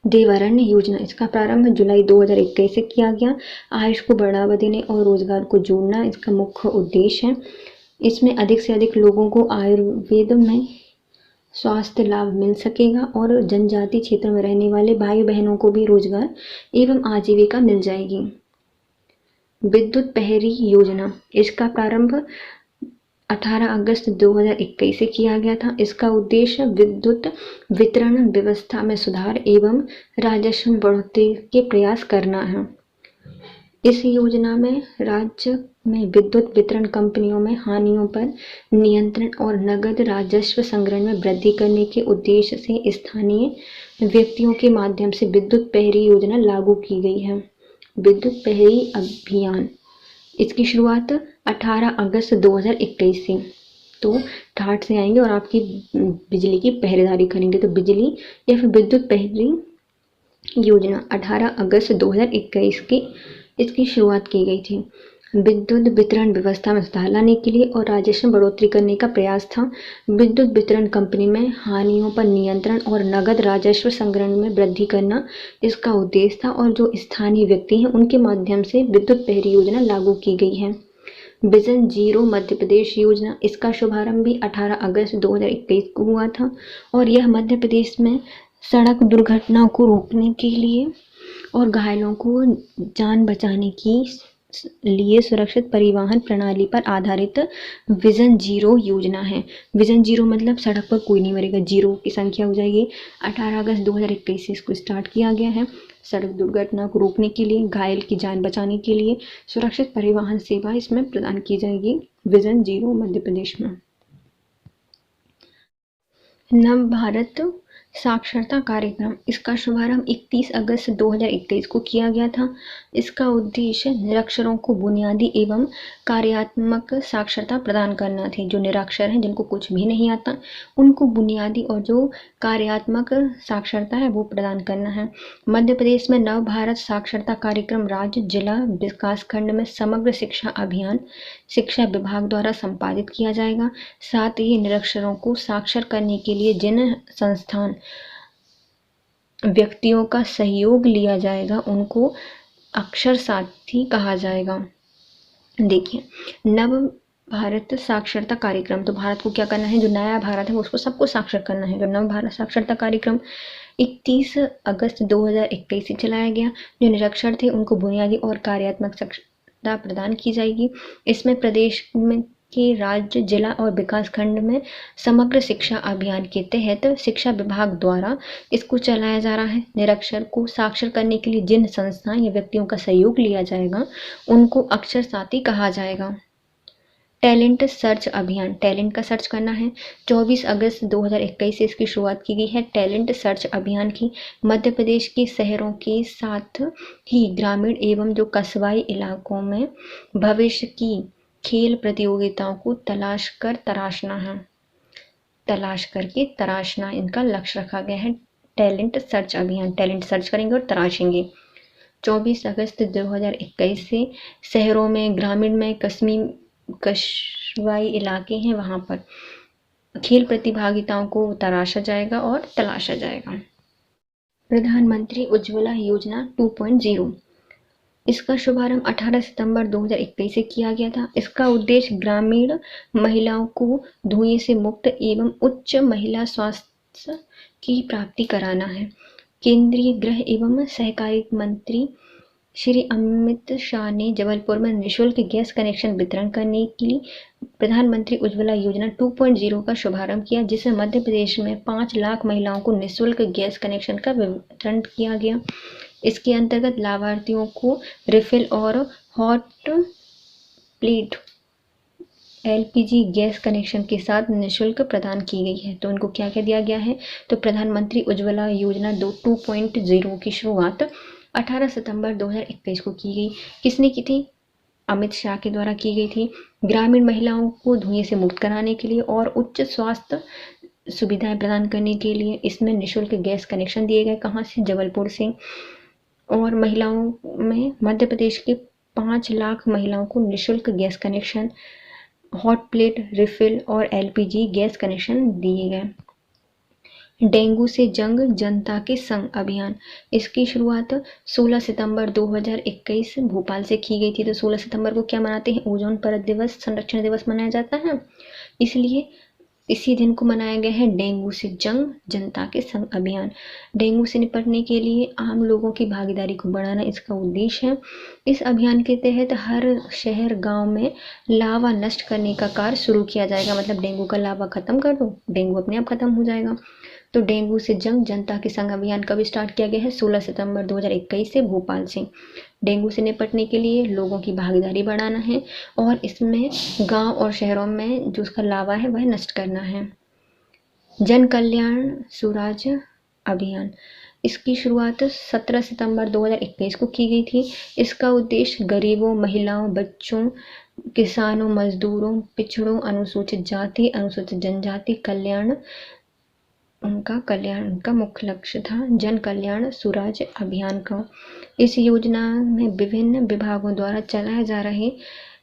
देवारण्य योजना, इसका प्रारंभ जुलाई 2021 से किया गया। आयुष को बढ़ावा देने और रोजगार को जोड़ना इसका मुख्य उद्देश्य है। इसमें अधिक से अधिक लोगों को आयुर्वेद में स्वास्थ्य लाभ मिल सकेगा और जनजाति क्षेत्र में रहने वाले भाई बहनों को भी रोजगार एवं आजीविका मिल जाएगी। विद्युत प्रहरी योजना, इसका प्रारंभ 18 अगस्त 2021 से किया गया था। इसका उद्देश्य विद्युत वितरण व्यवस्था में सुधार एवं राजस्व बढ़ोतरी के प्रयास करना है। इस योजना में राज्य में विद्युत वितरण कंपनियों में हानियों पर नियंत्रण और नगद राजस्व संग्रह में वृद्धि करने के उद्देश्य से स्थानीय व्यक्तियों के माध्यम से विद्युत प्रहरी योजना लागू की गई है। विद्युत प्रहरी अभियान, इसकी शुरुआत 18 अगस्त 2021 से। तो ठाठ से आएंगे और आपकी बिजली की पहरेदारी करेंगे। तो बिजली या फिर विद्युत प्रहरी योजना 18 अगस्त 2021 की इसकी शुरुआत की गई थी। विद्युत वितरण व्यवस्था में सुधार लाने के लिए और राजस्व बढ़ोतरी करने का प्रयास था। विद्युत वितरण कंपनी में हानियों पर नियंत्रण और नगद राजस्व संग्रह में वृद्धि करना इसका उद्देश्य था और जो स्थानीय व्यक्ति हैं उनके माध्यम से विद्युत प्रहरी योजना लागू की गई है। विजन जीरो मध्य प्रदेश योजना, इसका शुभारंभ भी 18 अगस्त 2021 को हुआ था और यह मध्य प्रदेश में सड़क दुर्घटनाओं को रोकने के लिए और घायलों को जान बचाने की लिए सुरक्षित परिवहन प्रणाली पर आधारित विजन जीरो योजना है। विजन जीरो मतलब सड़क पर कोई नहीं मरेगा, जीरो की संख्या हो जाएगी। 18 अगस्त 2021 से इसको स्टार्ट किया गया है। सड़क दुर्घटना को रोकने के लिए, घायल की जान बचाने के लिए सुरक्षित परिवहन सेवा इसमें प्रदान की जाएगी विजन जीरो मध्य प्रदेश में। नव भारत साक्षरता कार्यक्रम, इसका शुभारंभ 31 अगस्त 2021 को किया गया था। इसका उद्देश्य निरक्षरों को बुनियादी एवं कार्यात्मक साक्षरता प्रदान करना थी। जो निरक्षर हैं, जिनको कुछ भी नहीं आता, उनको बुनियादी और जो कार्यात्मक साक्षरता है वो प्रदान करना है। मध्य प्रदेश में नव भारत साक्षरता कार्यक्रम राज्य, जिला, विकास खंड में समग्र शिक्षा अभियान शिक्षा विभाग द्वारा संपादित किया जाएगा। साथ ही निरक्षरों को साक्षर करने के लिए जिन संस्थान व्यक्तियों का सहयोग लिया जाएगा उनको अक्षर साथी कहा जाएगा। देखिए, नव भारत साक्षरता कार्यक्रम, तो भारत को क्या करना है, जो नया भारत है उसको सबको साक्षर करना है। जो नव भारत साक्षरता कार्यक्रम 31 अगस्त 2021 से चलाया गया। जो निरक्षर थे उनको बुनियादी और कार्यात्मक साक्षरता प्रदान की जाएगी। इसमें प्रदेश में के राज्य, जिला और विकास खंड में समग्र शिक्षा अभियान के तहत शिक्षा विभाग द्वारा इसको चलाया जा रहा है। निरक्षर को साक्षर करने के लिए जिन संस्थाएं या व्यक्तियों का सहयोग लिया जाएगा उनको अक्षर साथी कहा जाएगा। टैलेंट सर्च अभियान, टैलेंट का सर्च करना है। 24 अगस्त 2021 से इसकी शुरुआत की गई है। टैलेंट सर्च अभियान की मध्य प्रदेश के शहरों के साथ ही ग्रामीण एवं जो कस्बाई इलाकों में भविष्य की खेल प्रतियोगिताओं को तलाश करके तराशना इनका लक्ष्य रखा गया है। टैलेंट सर्च अभियान, टैलेंट सर्च करेंगे और तराशेंगे। 24 अगस्त 2021 से शहरों में, ग्रामीण में, कस्बाई इलाके हैं वहाँ पर खेल प्रतिभागिताओं को तराशा जाएगा और तलाशा जाएगा। प्रधानमंत्री उज्ज्वला योजना 2.0, इसका शुभारंभ 18 सितंबर 2021 से किया गया था। इसका उद्देश्य ग्रामीण महिलाओं को धुएं से मुक्त एवं उच्च महिला स्वास्थ्य की प्राप्ति कराना है। केंद्रीय गृह एवं सहकारिता मंत्री श्री अमित शाह ने जबलपुर में निःशुल्क गैस कनेक्शन वितरण करने की प्रधानमंत्री उज्ज्वला योजना 2.0 का शुभारंभ किया, जिसमें मध्य प्रदेश में 5 लाख महिलाओं को निःशुल्क गैस कनेक्शन का वितरण किया गया। इसके अंतर्गत लाभार्थियों को रिफिल और hot plate LPG gas connection के साथ निःशुल्क प्रदान की गई है। तो उनको क्या क्या दिया गया है? तो प्रधानमंत्री उज्ज्वला योजना 2.0 की शुरुआत 18 सितंबर 2021 को की गई। किसने की थी? अमित शाह के द्वारा की गई थी। ग्रामीण महिलाओं को धुएं से मुक्त कराने के लिए और उच्च स्वास्थ्य सुविधाएं प्रदान करने के लिए इसमें निःशुल्क गैस कनेक्शन दिए गए। कहाँ से? जबलपुर से। और महिलाओं में मध्य प्रदेश के 5 लाख महिलाओं को निःशुल्क gas connection, hot plate refill और एलपीजी गैस कनेक्शन दिए गए। डेंगू से जंग, जनता के संग अभियान। इसकी शुरुआत 16 सितंबर 2021 भोपाल से की गई थी। तो 16 सितंबर को क्या मनाते हैं? ओजोन परत दिवस, संरक्षण दिवस मनाया जाता है। इसलिए इसी दिन को मनाया गया है डेंगू से जंग, जनता के संग अभियान। डेंगू से निपटने के लिए आम लोगों की भागीदारी को बढ़ाना इसका उद्देश्य है। इस अभियान के तहत हर शहर गांव में लावा नष्ट करने का कार्य शुरू किया जाएगा। मतलब डेंगू का लावा खत्म कर दो, डेंगू अपने आप खत्म हो जाएगा। तो डेंगू से जंग, जनता के संग अभियान कब स्टार्ट किया गया है? 16 सितंबर 2021 से भोपाल से। डेंगू से निपटने के लिए लोगों की भागीदारी बढ़ाना है और इसमें गांव और शहरों में जो उसका लावा है वह नष्ट करना है। जन कल्याण सुराज अभियान। इसकी शुरुआत 17 सितंबर 2021 को की गई थी। इसका उद्देश्य गरीबों, महिलाओं, बच्चों, किसानों, मजदूरों, पिछड़ों, अनुसूचित जाति, अनुसूचित जनजाति कल्याण उनका मुख्य लक्ष्य था। जन कल्याण सुराज अभियान का। इस योजना में विभिन्न विभागों द्वारा चलाए जा रहे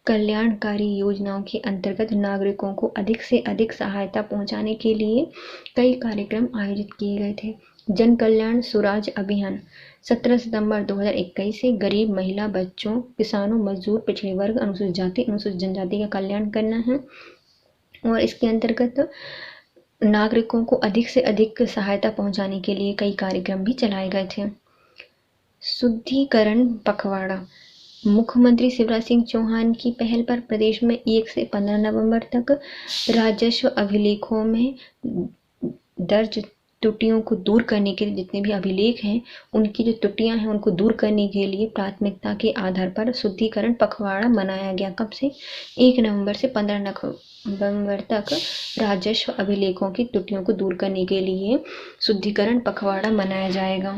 कल्याणकारी योजनाओं के अंतर्गत नागरिकों को अधिक से अधिक सहायता पहुंचाने के लिए कई कार्यक्रम आयोजित किए गए थे। जन कल्याण सुराज अभियान 17 सितंबर 2021 से गरीब, महिला, बच्चों, किसानों, मजदूर, पिछड़े वर्ग, अनुसूचित जाति, अनुसूचित जनजाति का कल्याण करना है। और इसके अंतर्गत नागरिकों को अधिक से अधिक सहायता पहुंचाने के लिए कई कार्यक्रम भी चलाए गए थे। शुद्धिकरण पखवाड़ा। मुख्यमंत्री शिवराज सिंह चौहान की पहल पर प्रदेश में 1 से 15 नवंबर तक राजस्व अभिलेखों में दर्ज त्रुटियों को दूर करने के लिए, जितने भी अभिलेख हैं उनकी जो त्रुटियां हैं उनको दूर करने के लिए प्राथमिकता के आधार पर शुद्धिकरण पखवाड़ा मनाया गया। कब से? 1 नवंबर से 15 नवंबर तक राजस्व अभिलेखों की त्रुटियों को दूर करने के लिए शुद्धिकरण पखवाड़ा मनाया जाएगा।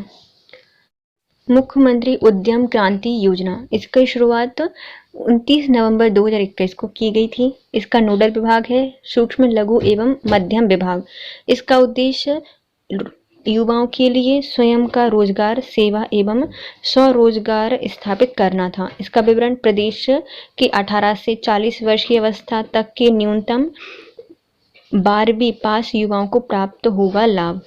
मुख्यमंत्री उद्यम क्रांति योजना। इसकी शुरुआत 29 नवंबर 2021 को की गई थी। इसका नोडल विभाग है सूक्ष्म, लघु एवं मध्यम विभाग। इसका उद्देश्य युवाओं के लिए स्वयं का रोजगार, सेवा एवं स्वरोजगार स्थापित करना था। इसका विवरण: प्रदेश के 18 से 40 वर्ष की अवस्था तक के न्यूनतम 12वीं पास युवाओं को प्राप्त होगा लाभ।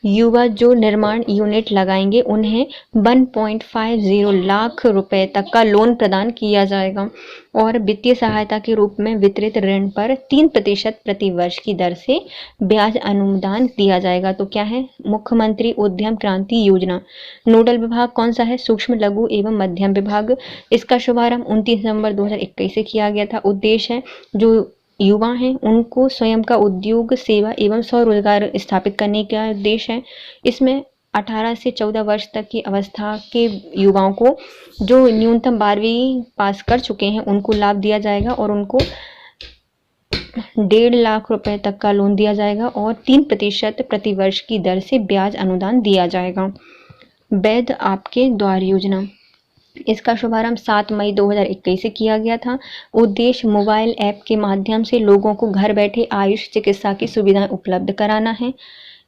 युवा जो निर्माण यूनिट लगाएंगे उन्हें 1.50 लाख रुपए तक का लोन प्रदान किया जाएगा और वित्तीय सहायता के रूप में वितरित ऋण पर 3% प्रति वर्ष की दर से ब्याज अनुदान दिया जाएगा। तो क्या है? मुख्यमंत्री उद्यम क्रांति योजना। नोडल विभाग कौन सा है? सूक्ष्म, लघु एवं मध्यम विभाग। इसका शुभारंभ 29 नवंबर 2021 से किया गया था। उद्देश्य है जो युवा हैं उनको स्वयं का उद्योग, सेवा एवं स्वरोजगार स्थापित करने का उद्देश्य है। इसमें 18 से 14 वर्ष तक की अवस्था के युवाओं को जो न्यूनतम 12वीं पास कर चुके हैं उनको लाभ दिया जाएगा और उनको 1.5 लाख रुपए तक का लोन दिया जाएगा और 3% प्रति वर्ष की दर से ब्याज अनुदान दिया जाएगा। वैध आपके द्वार योजना। इसका शुभारंभ 7 मई 2021 से किया गया था। उद्देश्य मोबाइल ऐप के माध्यम से लोगों को घर बैठे आयुष चिकित्सा की सुविधाएं उपलब्ध कराना है।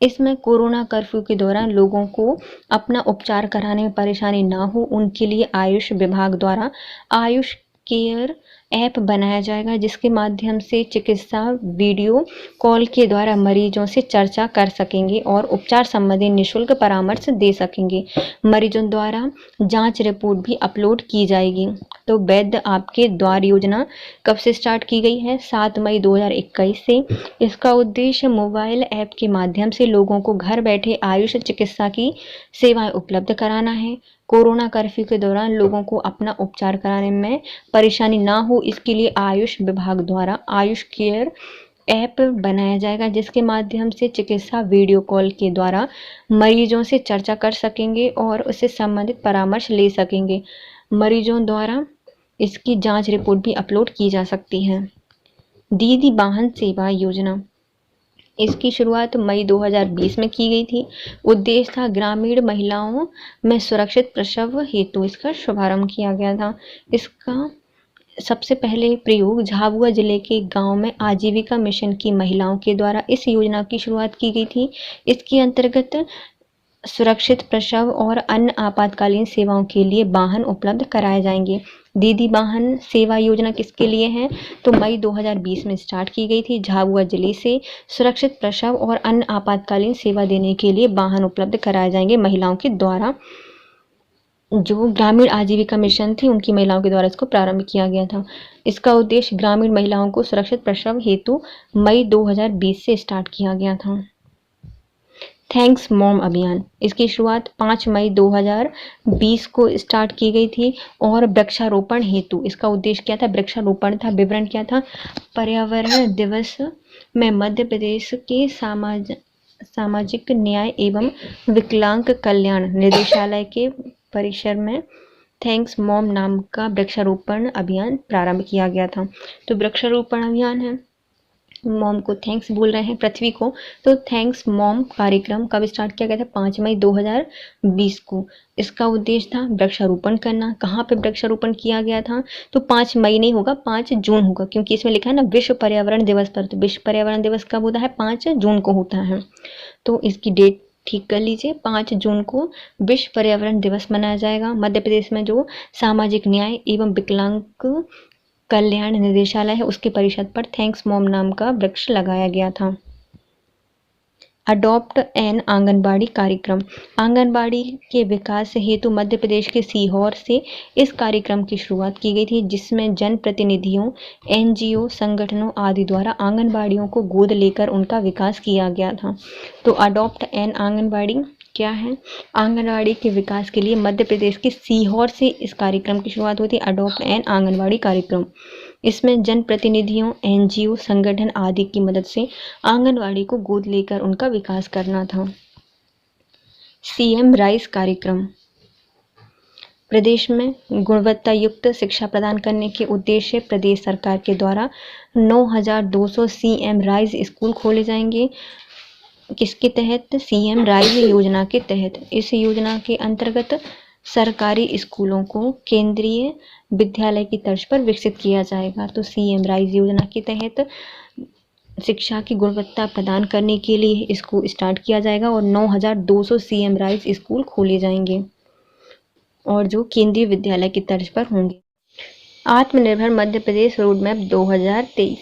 इसमें कोरोना कर्फ्यू के दौरान लोगों को अपना उपचार कराने में परेशानी ना हो उनके लिए आयुष विभाग द्वारा आयुष केयर ऐप बनाया जाएगा, जिसके माध्यम से चिकित्सा वीडियो कॉल के द्वारा मरीजों से चर्चा कर सकेंगे और उपचार संबंधी निःशुल्क परामर्श दे सकेंगे। मरीजों द्वारा जांच रिपोर्ट भी अपलोड की जाएगी। तो वैध आपके द्वार योजना कब से स्टार्ट की गई है? 7 मई 2021 से। इसका उद्देश्य मोबाइल ऐप के माध्यम से लोगों को घर बैठे आयुष चिकित्सा की सेवाएं उपलब्ध कराना है। कोरोना कर्फ्यू के दौरान लोगों को अपना उपचार कराने में परेशानी ना हो, इसके लिए आयुष विभाग द्वारा आयुष केयर ऐप बनाया जाएगा, जिसके माध्यम से चिकित्सा वीडियो कॉल के द्वारा मरीजों से चर्चा कर सकेंगे और उससे संबंधित परामर्श ले सकेंगे। मरीजों द्वारा इसकी जांच रिपोर्ट भी अपलोड की जा सकती है। दीदी वाहन सेवा योजना, इसकी शुरुआत मई 2020 में की गई थी। उद्देश्य था ग्रामीण महिलाओं में सुरक्षित प्रसव हेतु इसका शुभारंभ किया गया था। इसका सबसे पहले प्रयोग झाबुआ जिले के गांव में आजीविका मिशन की महिलाओं के द्वारा इस योजना की शुरुआत की गई थी। इसके अंतर्गत सुरक्षित प्रसव और अन्य आपातकालीन सेवाओं के लिए वाहन उपलब्ध कराए जाएंगे। दीदी वाहन सेवा योजना किसके लिए है? तो मई 2020 में स्टार्ट की गई थी। झाबुआ जिले से सुरक्षित प्रसव और अन्य आपातकालीन सेवा देने के लिए वाहन उपलब्ध कराए जाएंगे महिलाओं के द्वारा। जो ग्रामीण आजीविका मिशन थी उनकी महिलाओं के द्वारा इसको प्रारंभ किया गया था। इसका उद्देश्य ग्रामीण महिलाओं को सुरक्षित प्रसव हेतु मई 2020 से स्टार्ट किया गया था। थैंक्स मॉम अभियान, इसकी शुरुआत 5 मई 2020 को स्टार्ट की गई थी और वृक्षारोपण हेतु इसका उद्देश्य क्या था? वृक्षारोपण था। विवरण क्या था? पर्यावरण दिवस में मध्य प्रदेश के सामाजिक न्याय एवं विकलांग कल्याण निदेशालय के परिसर में थैंक्स मॉम नाम का वृक्षारोपण अभियान प्रारंभ किया गया था। तो वृक्षारोपण अभियान है, मॉम को थैंक्स बोल रहे हैं पृथ्वी को, तो थैंक्स मॉम कार्यक्रम कब स्टार्ट किया गया था? 5 मई 2020 को। इसका उद्देश्य था वृक्षारोपण करना। कहाँ पे वृक्षारोपण किया गया था? तो 5 मई नहीं होगा, 5 जून होगा, क्योंकि इसमें लिखा है ना विश्व पर्यावरण दिवस पर। तो विश्व पर्यावरण दिवस कब होता है? 5 जून को होता है। तो इसकी डेट ठीक कर लीजिए, 5 जून को विश्व पर्यावरण दिवस मनाया जाएगा। मध्य प्रदेश में जो सामाजिक न्याय एवं विकलांग कल्याण निदेशालय है उसके परिषद पर थैंक्स मॉम नाम का वृक्ष लगाया गया था। अडॉप्ट एन आंगनबाड़ी कार्यक्रम, आंगनबाड़ी के विकास हेतु मध्य प्रदेश के सीहोर से इस कार्यक्रम की शुरुआत की गई थी, जिसमें जनप्रतिनिधियों, एनजीओ संगठनों आदि द्वारा आंगनबाड़ियों को गोद लेकर उनका विकास किया गया था। तो अडॉप्ट एन आंगनबाड़ी क्या है? आंगनबाड़ी के विकास के लिए मध्य प्रदेश के सीहोर से इस कार्यक्रम की शुरुआत हुई थी, अडॉप्ट एन आंगनबाड़ी कार्यक्रम। इसमें जनप्रतिनिधियों, एनजीओ संगठन आदि की मदद से आंगनबाड़ी को गोद लेकर उनका विकास करना था। सीएम राइज कार्यक्रम, प्रदेश में गुणवत्ता युक्त शिक्षा प्रदान करने के उद्देश्य प्रदेश सरकार के द्वारा 9,200 सीएम राइज स्कूल खोले जाएंगे। किसके तहत? सीएम राइज योजना के तहत। इस योजना के अंतर्गत सरकारी स्कूलों को केंद्रीय विद्यालय की तर्ज पर विकसित किया जाएगा। तो सीएम राइज योजना के तहत शिक्षा की गुणवत्ता प्रदान करने के लिए इसको स्टार्ट किया जाएगा और 9,200 सीएम राइज स्कूल खोले जाएंगे और जो केंद्रीय विद्यालय की तर्ज पर होंगे। आत्मनिर्भर मध्य प्रदेश रोड मैप 2023,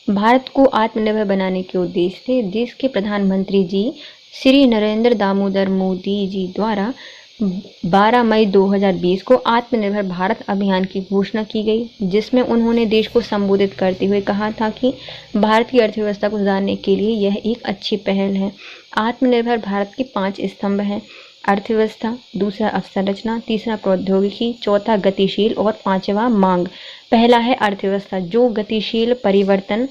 भारत को आत्मनिर्भर बनाने के उद्देश्य से देश के प्रधानमंत्री जी श्री नरेंद्र दामोदर मोदी जी द्वारा 12 मई 2020 को आत्मनिर्भर भारत अभियान की घोषणा की गई, जिसमें उन्होंने देश को संबोधित करते हुए कहा था कि भारत की अर्थव्यवस्था को सुधारने के लिए यह एक अच्छी पहल है। आत्मनिर्भर भारत के 5 स्तंभ हैं: अर्थव्यवस्था, दूसरा अवसंरचना, तीसरा प्रौद्योगिकी, चौथा गतिशील और 5वां मांग। पहला है अर्थव्यवस्था, जो गतिशील परिवर्तन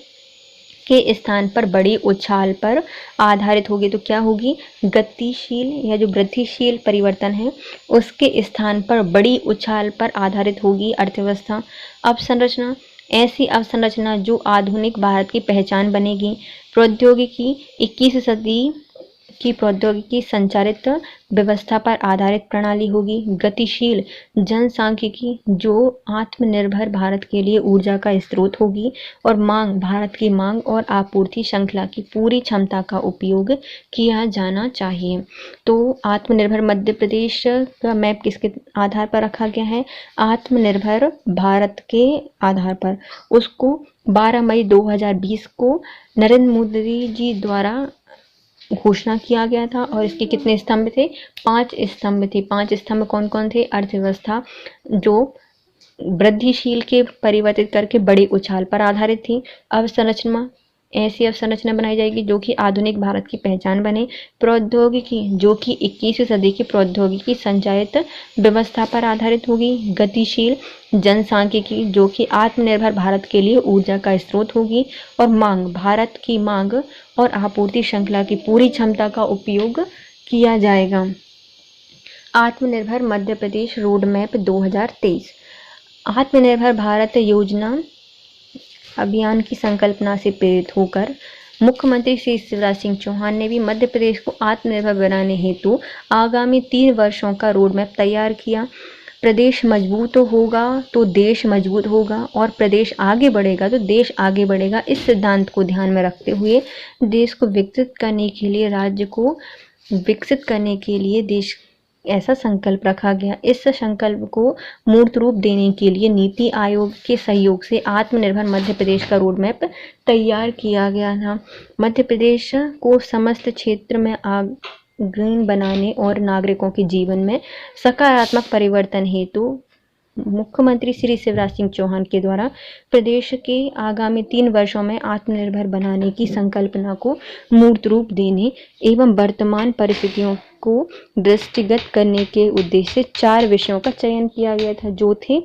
के स्थान पर बड़ी उछाल पर आधारित होगी। तो क्या होगी? गतिशील या जो वृद्धिशील परिवर्तन है उसके स्थान पर बड़ी उछाल पर आधारित होगी अर्थव्यवस्था। अवसंरचना, ऐसी अवसंरचना जो आधुनिक भारत की पहचान बनेगी। प्रौद्योगिकी, 21वीं सदी की प्रौद्योगिकी संचालित व्यवस्था पर आधारित प्रणाली होगी। गतिशील जनसांख्यिकी, जो आत्मनिर्भर भारत के लिए ऊर्जा का स्रोत होगी। और मांग, भारत की मांग और आपूर्ति श्रृंखला की पूरी क्षमता का उपयोग किया जाना चाहिए। तो आत्मनिर्भर मध्य प्रदेश का मैप किसके आधार पर रखा गया है? आत्मनिर्भर भारत के आधार पर। उसको 12 मई 2020 को नरेंद्र मोदी जी द्वारा घोषणा किया गया था। और इसके कितने स्तंभ थे? 5 स्तंभ थे। 5 स्तंभ कौन कौन थे? अर्थव्यवस्था, जो वृद्धिशील के परिवर्तित करके बड़ी उछाल पर आधारित थी। अवसंरचना, ऐसी अवसंरचना बनाई जाएगी जो कि आधुनिक भारत की पहचान बने। प्रौद्योगिकी जो कि 21वीं सदी की प्रौद्योगिकी संचालित व्यवस्था पर आधारित होगी। गतिशील जनसांख्यिकी जो कि आत्मनिर्भर भारत के लिए ऊर्जा का स्रोत होगी। और मांग, भारत की मांग और आपूर्ति श्रृंखला की पूरी क्षमता का उपयोग किया जाएगा। आत्मनिर्भर मध्य प्रदेश रोड मैप 2023। आत्मनिर्भर भारत योजना अभियान की संकल्पना से प्रेरित होकर मुख्यमंत्री श्री शिवराज सिंह चौहान ने भी मध्य प्रदेश को आत्मनिर्भर बनाने हेतु आगामी 3 वर्षों का रोड मैप तैयार किया। प्रदेश मजबूत होगा तो देश मजबूत होगा और प्रदेश आगे बढ़ेगा तो देश आगे बढ़ेगा। इस सिद्धांत को ध्यान में रखते हुए देश को विकसित करने के लिए, राज्य को विकसित करने के लिए देश ऐसा संकल्प रखा गया। इस संकल्प को मूर्त रूप देने के लिए नीति आयोग के सहयोग से आत्मनिर्भर मध्य प्रदेश का रोड मैप तैयार किया गया था। मध्य प्रदेश को समस्त क्षेत्र में अग्रणी बनाने और नागरिकों के जीवन में सकारात्मक परिवर्तन हेतु मुख्यमंत्री श्री शिवराज सिंह चौहान के द्वारा प्रदेश के आगामी 3 वर्षों में आत्मनिर्भर बनाने की संकल्पना को मूर्त रूप देने एवं वर्तमान परिस्थितियों को दृष्टिगत करने के उद्देश्य से 4 विषयों का चयन किया गया था, जो थे: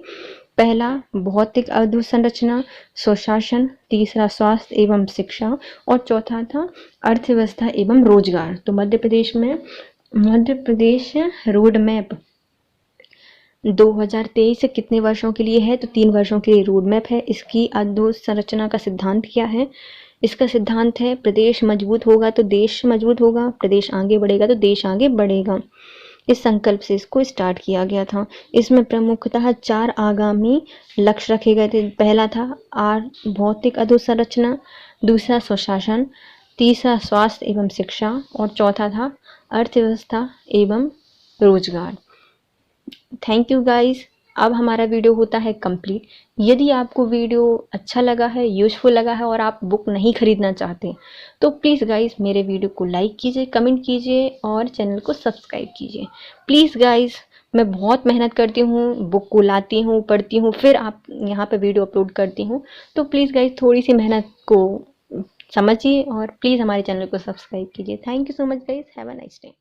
पहला भौतिक अधोसंरचना स्वशासन, तीसरा स्वास्थ्य एवं शिक्षा और चौथा था अर्थव्यवस्था एवं रोजगार। तो मध्य प्रदेश रोड मैप 2023 कितने वर्षों के लिए है? तो 3 वर्षों के लिए रोड मैप है। इसकी अधोसंरचना का सिद्धांत क्या है? इसका सिद्धांत है प्रदेश मजबूत होगा तो देश मजबूत होगा, प्रदेश आगे बढ़ेगा तो देश आगे बढ़ेगा। इस संकल्प से इसको स्टार्ट किया गया था। इसमें प्रमुखतः 4 आगामी लक्ष्य रखे गए थे। पहला था भौतिक अधोसंरचना, दूसरा स्वशासन, तीसरा स्वास्थ्य एवं शिक्षा और चौथा था अर्थव्यवस्था एवं रोजगार। Thank you guys. अब हमारा वीडियो होता है कंप्लीट। यदि आपको वीडियो अच्छा लगा है, यूजफुल लगा है और आप बुक नहीं खरीदना चाहते तो प्लीज़ गाइस मेरे वीडियो को लाइक कीजिए, कमेंट कीजिए और चैनल को सब्सक्राइब कीजिए प्लीज़ गाइस। मैं बहुत मेहनत करती हूँ, बुक को लाती हूँ, पढ़ती हूँ, फिर आप यहाँ पे वीडियो अपलोड करती हूँ। तो प्लीज़ गाइस थोड़ी सी मेहनत को समझिए और प्लीज़ हमारे चैनल को सब्सक्राइब कीजिए। Thank you so much guys, have a nice day.